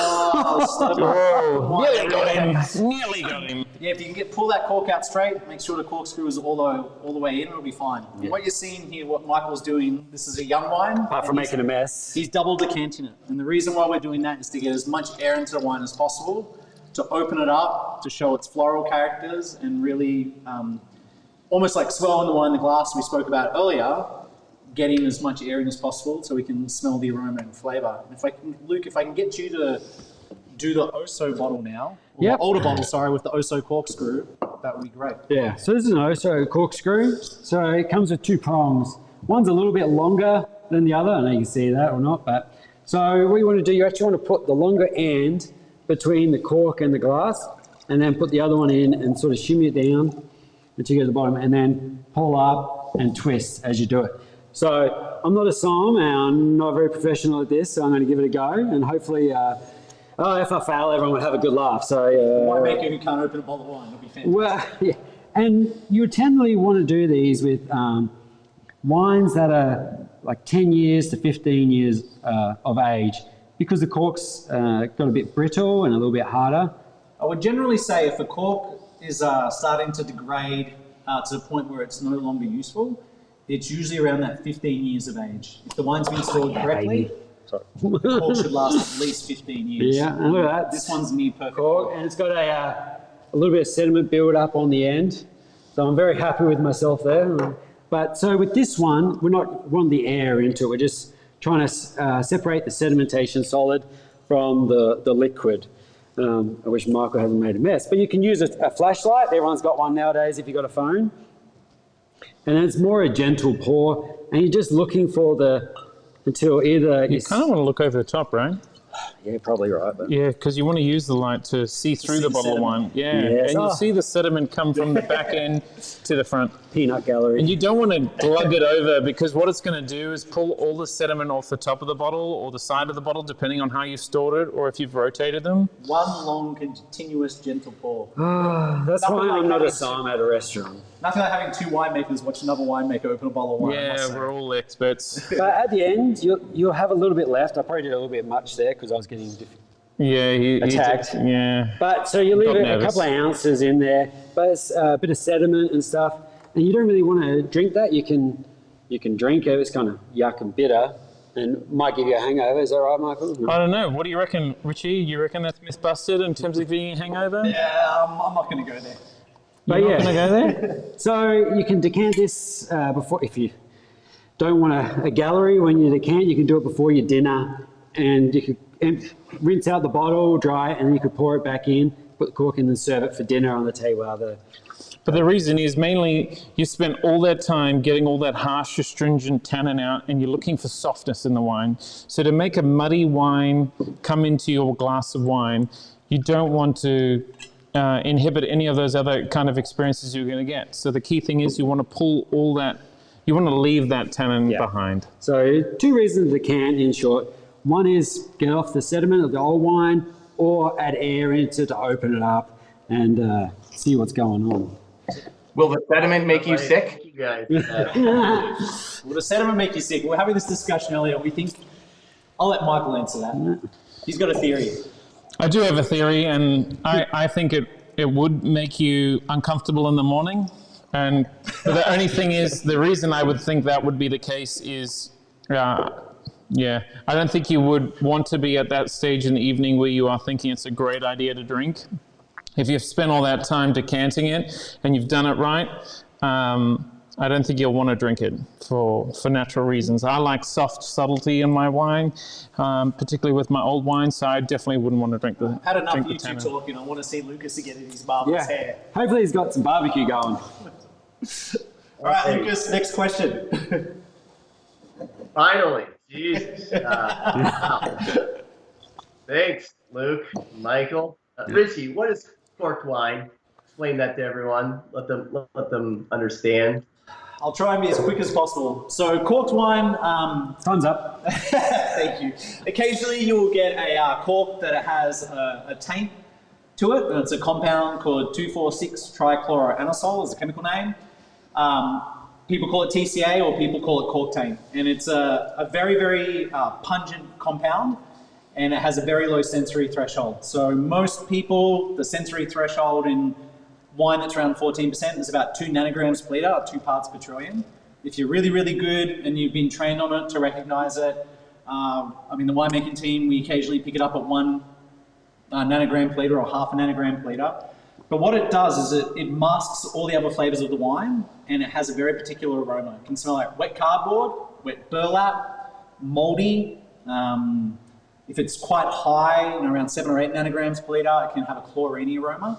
got him. Nearly got him. Yeah, if you can pull that cork out straight, make sure the corkscrew is all the way in, it'll be fine. Yeah. What you're seeing here, what Michael's doing, this is a young wine. Apart from making a mess. He's double decanting it. And the reason why we're doing that is to get as much air into the wine as possible, to open it up, to show its floral characters, and really almost like swirling the wine in the glass we spoke about earlier, getting as much air in as possible so we can smell the aroma and flavour. And Luke, if I can get you to do the Oso bottle now, or the older bottle, sorry, with the Oso corkscrew, that would be great. Yeah, so this is an Oso corkscrew. So it comes with 2 prongs. One's a little bit longer than the other. I know you can see that or not, but so what you want to do, you actually want to put the longer end between the cork and the glass, and then put the other one in and sort of shimmy it down until you get to the bottom, and then pull up and twist as you do it. So I'm not a som, and I'm not very professional at this, so I'm going to give it a go, and hopefully, if I fail, everyone will have a good laugh. So winemaker who can't open a bottle of wine, it'll be fantastic. Well, yeah. And you tendally want to do these with wines that are like 10 years to 15 years of age, because the cork's got a bit brittle and a little bit harder. I would generally say if a cork is starting to degrade to the point where it's no longer useful, it's usually around that 15 years of age. If the wine's been stored correctly, the cork should last at least 15 years. Yeah, and look at that. This one's near perfect cork, and it's got a little bit of sediment build up on the end. So I'm very happy with myself there. But so with this one, we're not wanting the air into it. We're just trying to separate the sedimentation solid from the liquid. I wish Michael hasn't made a mess. But you can use a flashlight. Everyone's got one nowadays if you've got a phone. And it's more a gentle pour. And you're just looking for until either... You kind of want to look over the top, right? Yeah, probably right. But yeah, because you want to use the light to see through the bottle of wine. Yeah, yes. And you see the sediment come from the back end to the front. Peanut gallery. And you don't want to glug it over, because what it's going to do is pull all the sediment off the top of the bottle or the side of the bottle, depending on how you've stored it or if you've rotated them. One long, continuous, gentle pour. That's Nothing why like I'm not a having som at a restaurant. Nothing like having 2 winemakers watch another winemaker open a bottle of wine. Yeah, we're all experts. But at the end, you'll have a little bit left. I probably did a little bit much there because I was getting attacked. Yeah. But so you leave a couple of ounces in there, but it's a bit of sediment and stuff, and you don't really want to drink that. You can drink it. It's kind of yuck and bitter, and might give you a hangover. Is that right, Michael? No. I don't know. What do you reckon, Richie? You reckon that's myth-busted in terms of giving you a hangover? Yeah, I'm not going to go there. But You're not going to go there? So you can decant this before, if you don't want a gallery when you decant, you can do it before your dinner, and you could rinse out the bottle, dry it, and then you could pour it back in, put the cork in, and serve it for dinner on the table. But the reason is mainly you spent all that time getting all that harsh, astringent tannin out, and you're looking for softness in the wine. So to make a muddy wine come into your glass of wine, you don't want to inhibit any of those other kind of experiences you're going to get. So the key thing is you want to pull all that, you want to leave that tannin behind. So 2 reasons to decant, in short. One is get off the sediment of the old wine, or add air into it to open it up and see what's going on. Will the sediment make you sick? You guys. Will the sediment make you sick? We were having this discussion earlier. We think... I'll let Michael answer that. He's got a theory. I do have a theory, and I think it would make you uncomfortable in the morning. And the only thing is, the reason I would think that would be the case is... I don't think you would want to be at that stage in the evening where you are thinking it's a great idea to drink. If you've spent all that time decanting it and you've done it right, I don't think you'll want to drink it for natural reasons. I like soft subtlety in my wine, particularly with my old wine, so I definitely wouldn't want to drink the I've had enough drink of you two talking. I want to see Lucas again in his marvelous hair. Hopefully he's got some barbecue going. All right, Lucas, next question. Finally, Jesus. Wow. Thanks, Luke, Michael. Richie, what is corked wine? Explain that to everyone. Let them understand. I'll try and be as quick as possible. So corked wine... Thumbs up. Thank you. Occasionally you will get a cork that has a taint to it. And it's a compound called 2,4,6-trichloroanisole is the chemical name. People call it TCA or people call it cork taint. And it's a very, very pungent compound. and it has a very low sensory threshold. So most people, the sensory threshold in wine that's around 14% is about 2 nanograms per litre, 2 parts per trillion. If you're really, really good and you've been trained on it to recognize it, the winemaking team, we occasionally pick it up at 1 nanogram per litre or half a nanogram per litre. But what it does is it masks all the other flavors of the wine, and it has a very particular aroma. It can smell like wet cardboard, wet burlap, moldy. If it's quite high, around 7 or 8 nanograms per litre, it can have a chlorine aroma.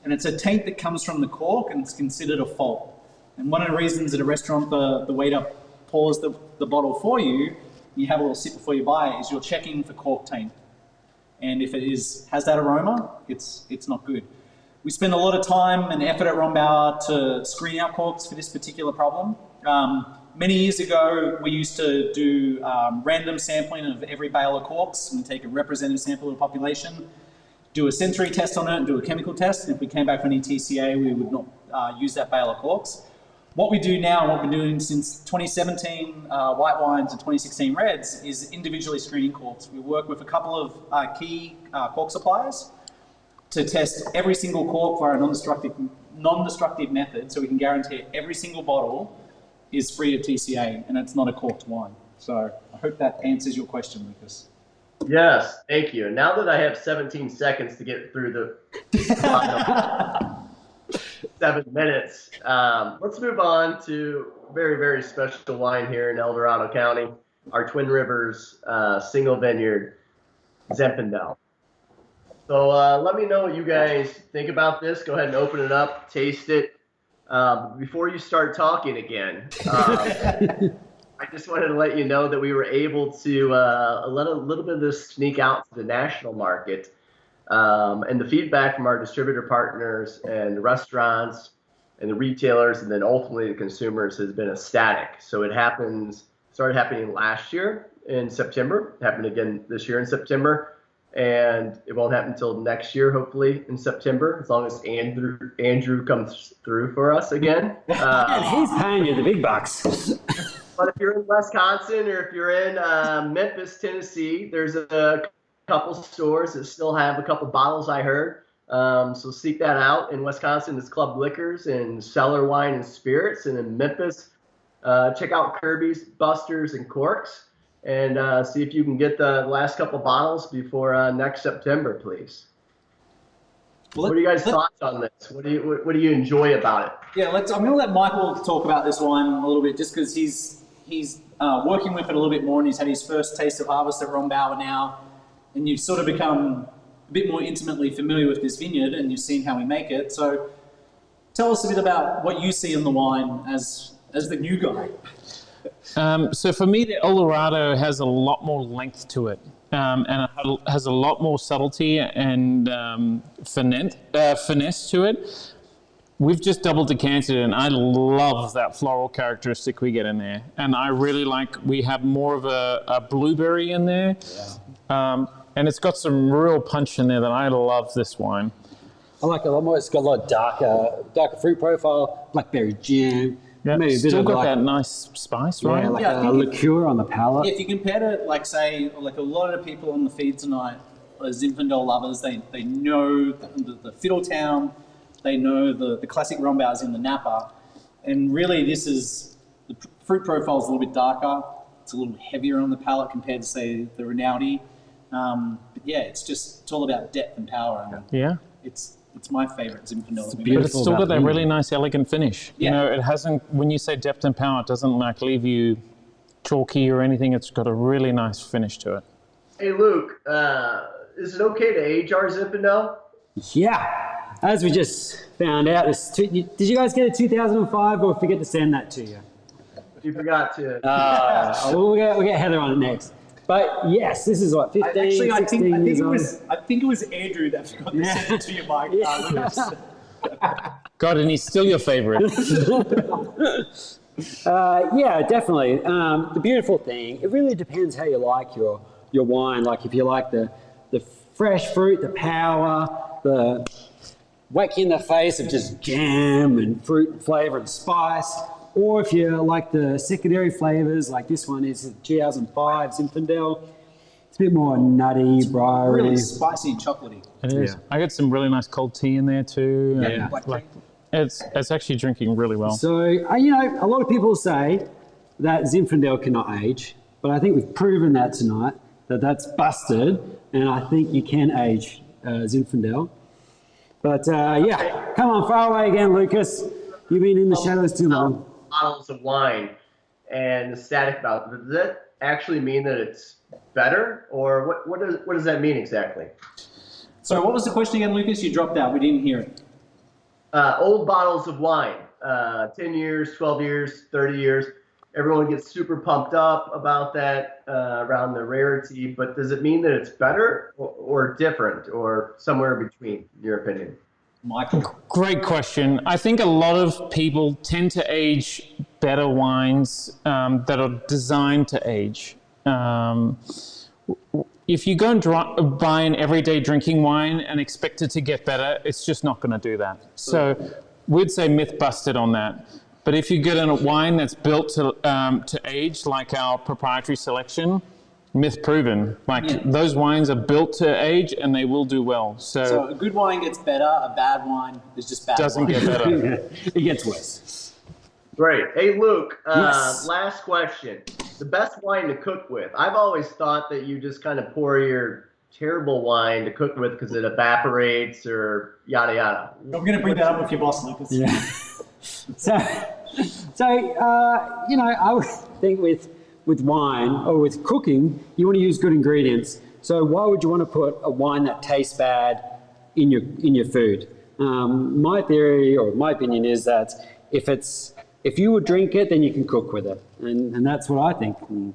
And it's a taint that comes from the cork, and it's considered a fault. And one of the reasons at a restaurant the waiter pours the bottle for you, you have a little sip before you buy it, is you're checking for cork taint. And if it has that aroma, it's not good. We spend a lot of time and effort at Rombauer to screen out corks for this particular problem. Many years ago, we used to do random sampling of every bale of corks and take a representative sample of the population, do a sensory test on it and do a chemical test. And if we came back with any TCA, we would not use that bale of corks. What we do now, and what we're doing since 2017 white wines and 2016 reds, is individually screening corks. We work with a couple of key cork suppliers to test every single cork via a non-destructive method, so we can guarantee every single bottle is free of TCA and it's not a corked wine. So I hope that answers your question, Lucas. Yes, thank you. And now that I have 17 seconds to get through the 7 minutes, let's move on to very, very special wine here in El Dorado County, our Twin Rivers single vineyard, Zinfandel. So let me know what you guys think about this. Go ahead and open it up, taste it. Before you start talking again, I just wanted to let you know that we were able to let a little bit of this sneak out to the national market. And the feedback from our distributor partners and the restaurants and the retailers and then ultimately the consumers has been ecstatic. So it started happening last year in September, happened again this year in September, and it won't happen until next year, hopefully in September, as long as Andrew comes through for us again. And he's paying you the big bucks. But if you're in Wisconsin or if you're in Memphis, Tennessee, there's a couple stores that still have a couple bottles, I heard. So seek that out. In Wisconsin, it's Club Liquors and Cellar Wine and Spirits. And in Memphis, check out Kirby's, Buster's, and Corks. And see if you can get the last couple bottles before next September, please. What are you guys' thoughts on this? What do you enjoy about it? Yeah, I'm going to let Michael talk about this wine a little bit, just because he's working with it a little bit more, and he's had his first taste of harvest at Rombauer now, and you've sort of become a bit more intimately familiar with this vineyard, and you've seen how we make it. So tell us a bit about what you see in the wine as the new guy. So for me, the El Dorado has a lot more length to it, and it has a lot more subtlety and finesse to it. We've just double decanted it, and I love that floral characteristic we get in there. And I really we have more of a blueberry in there. Yeah. And it's got some real punch in there that I love this wine. I like it a lot more. It's got a lot darker fruit profile, blackberry jam. Yeah, maybe a bit still of got that nice spice, right? Yeah, like a liqueur on the palate. Yeah, if you compared it, say, a lot of the people on the feed tonight are Zinfandel lovers. They know the Fiddletown, they know the classic Rombauers in the Napa, and really the fruit profile is a little bit darker. It's a little heavier on the palate compared to, say, the Rinaldi. But yeah, it's all about depth and power. And it's my favorite Zinfandel. But it's still got that really nice, elegant finish. Yeah. You know, it hasn't. When you say depth and power, it doesn't leave you chalky or anything. It's got a really nice finish to it. Hey Luke, is it okay to age our Zinfandel? Yeah, as we just found out, did you guys get a 2005 or forget to send that to you? You forgot to. We'll get Heather on it next. But yes, this is what, 15, 16 years old? I think it was Andrew that forgot to send it to you, Mike. God, and he's still your favorite. Yeah, definitely. The beautiful thing, it really depends how you like your wine. Like if you like the fresh fruit, the power, the whack you in the face of just jam and fruit and flavor and spice. Or if you like the secondary flavors, like this one is 2005 Zinfandel. It's It's a bit more nutty, briary. Really spicy and chocolatey. It is. Yeah. I get some really nice cold tea in there too. Yeah. and, Black like, tea. it's actually drinking really well. So, you know, a lot of people say that Zinfandel cannot age, but I think we've proven that tonight, that that's busted, and I think you can age Zinfandel. But yeah, come on, far away again, Lucas. You've been in the shadows too long. Bottles of wine and the static about it. Does that actually mean that it's better, or what does that mean exactly? So what was the question again, Lucas? You dropped out. We didn't hear it. Old bottles of wine, 10 years, 12 years, 30 years. Everyone gets super pumped up about that around the rarity, but does it mean that it's better or different or somewhere in between, in your opinion? Michael. Great question. I think a lot of people tend to age better wines that are designed to age. If you go and buy an everyday drinking wine and expect it to get better, it's just not going to do that. So we'd say myth busted on that. But if you get in a wine that's built to age, like our proprietary selection, myth proven. Those wines are built to age and they will do well. So a good wine gets better, a bad wine is just bad. Doesn't get better. It gets worse. Great. Hey, Luke, Yes. last question. The best wine to cook with. I've always thought that you just kind of pour your terrible wine to cook with because it evaporates or yada yada. I'm going to bring that up with your boss, Lucas. Yeah. So you know, I would think with wine or with cooking, you want to use good ingredients. So why would you want to put a wine that tastes bad in your food? My theory or my opinion is that if you would drink it, then you can cook with it, and that's what I think. And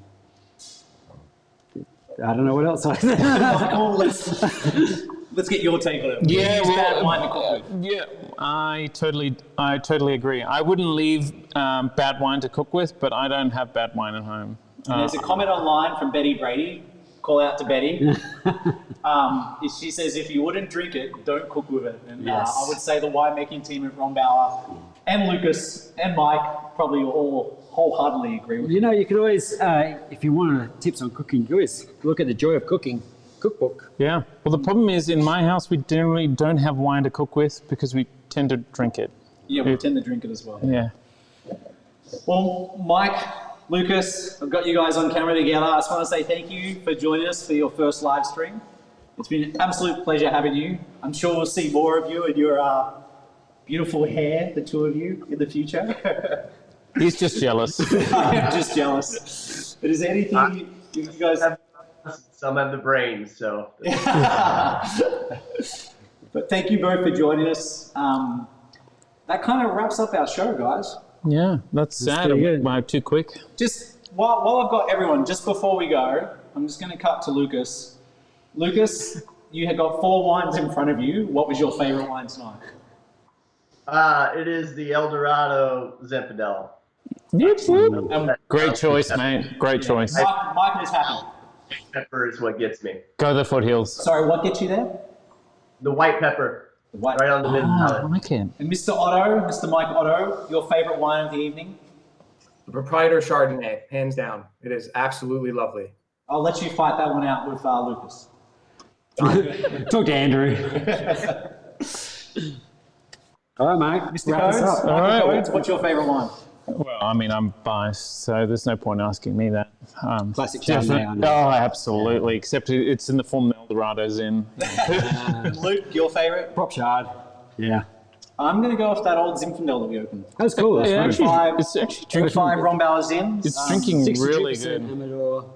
I don't know what else I think. Michael, let's get your take on it. Yeah, Use bad wine to cook with. Yeah, I totally agree. I wouldn't leave bad wine to cook with, but I don't have bad wine at home. And there's a comment online from Betty Brady. Call out to Betty. She says, if you wouldn't drink it, don't cook with it. And Yes. I would say the winemaking team at Rombauer and Lucas and Mike probably all wholeheartedly agree with you. You know, you could always, if you want tips on cooking, you could always look at the Joy of Cooking cookbook. Yeah. Well, the problem is in my house, we generally don't have wine to cook with because we tend to drink it. Yeah, we tend to drink it as well. Yeah. Well, Mike, Lucas, I've got you guys on camera together. I just want to say thank you for joining us for your first live stream. It's been an absolute pleasure having you. I'm sure we'll see more of you and your beautiful hair, the two of you, in the future. He's just jealous. I'm just jealous. But is there anything you guys have? Some have the brains, so. But thank you both for joining us. That kind of wraps up our show, guys. Yeah, that's sad. pretty good. Am I too quick? Just while I've got everyone, just before we go, I'm just going to cut to Lucas. Lucas, you had got 4 wines in front of you. What was your favorite wine tonight? It is the El Dorado Zinfandel. Great choice, mate. Great choice. Mike is happy. Pepper is what gets me. Go the foothills. Sorry, what gets you there? The white pepper, The white. right on the mid I palate. like it. And Mr. Otto, Mr. Mike Otto, your favorite wine of the evening? The proprietor Chardonnay, hands down. It is absolutely lovely. I'll let you fight that one out with Lucas. Talk to Andrew. All right, mate. Mr. Wrap us Coates, up. Michael All right. Coates, what's your favorite wine? Well, I mean, I'm biased, so there's no point asking me that. Classic definitely- Chardonnay, I know. Oh, absolutely. Except it's in the form the El Dorado's in. Luke, your favorite? Prop Chard. Yeah. I'm going to go off that old Zinfandel that we opened. That's cool. That's Yeah, fun. actually, Five- it's actually drinking. 05 Rombauer's in. It's drinking 62% really good. Amador.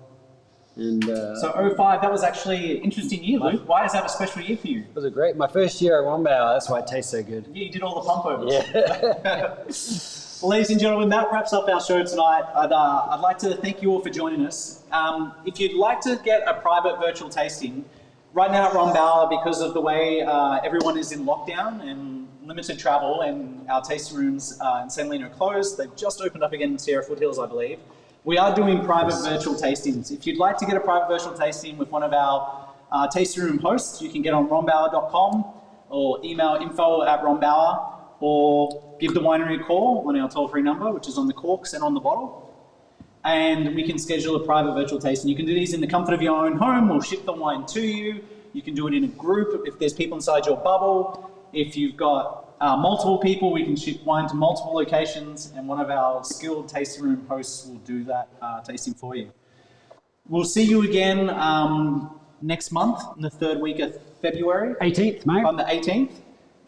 And So 05, that was actually an interesting year, Luke. Why is that a special year for you? it was a great. My first year at Rombauer. That's why it tastes so good. Yeah, you did all the pump overs. Yeah. Well, ladies and gentlemen, that wraps up our show tonight. I'd like to thank you all for joining us. If you'd like to get a private virtual tasting, right now at Rombauer, because of the way everyone is in lockdown and limited travel and our tasting rooms in San Lino are closed, they've just opened up again in Sierra Foothills, I believe. We are doing private virtual tastings. If you'd like to get a private virtual tasting with one of our tasting room hosts, you can get on rombauer.com or email info@rombauer or give the winery a call on our toll-free number, which is on the corks and on the bottle. and we can schedule a private virtual tasting. You can do these in the comfort of your own home. We'll ship the wine to you. You can do it in a group if there's people inside your bubble. If you've got multiple people, we can ship wine to multiple locations, and one of our skilled tasting room hosts will do that tasting for you. We'll see you again next month, in the third week of February. 18th, mate. On the 18th,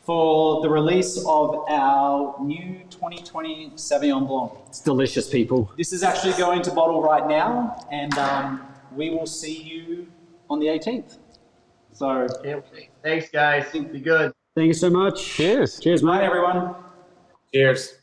for the release of our new 2020 Sauvignon Blanc. It's delicious, people. This is actually going to bottle right now, and we will see you on the 18th. So, Thanks, guys. Be good. Thank you so much. Cheers. Cheers, bye mate. everyone. Cheers.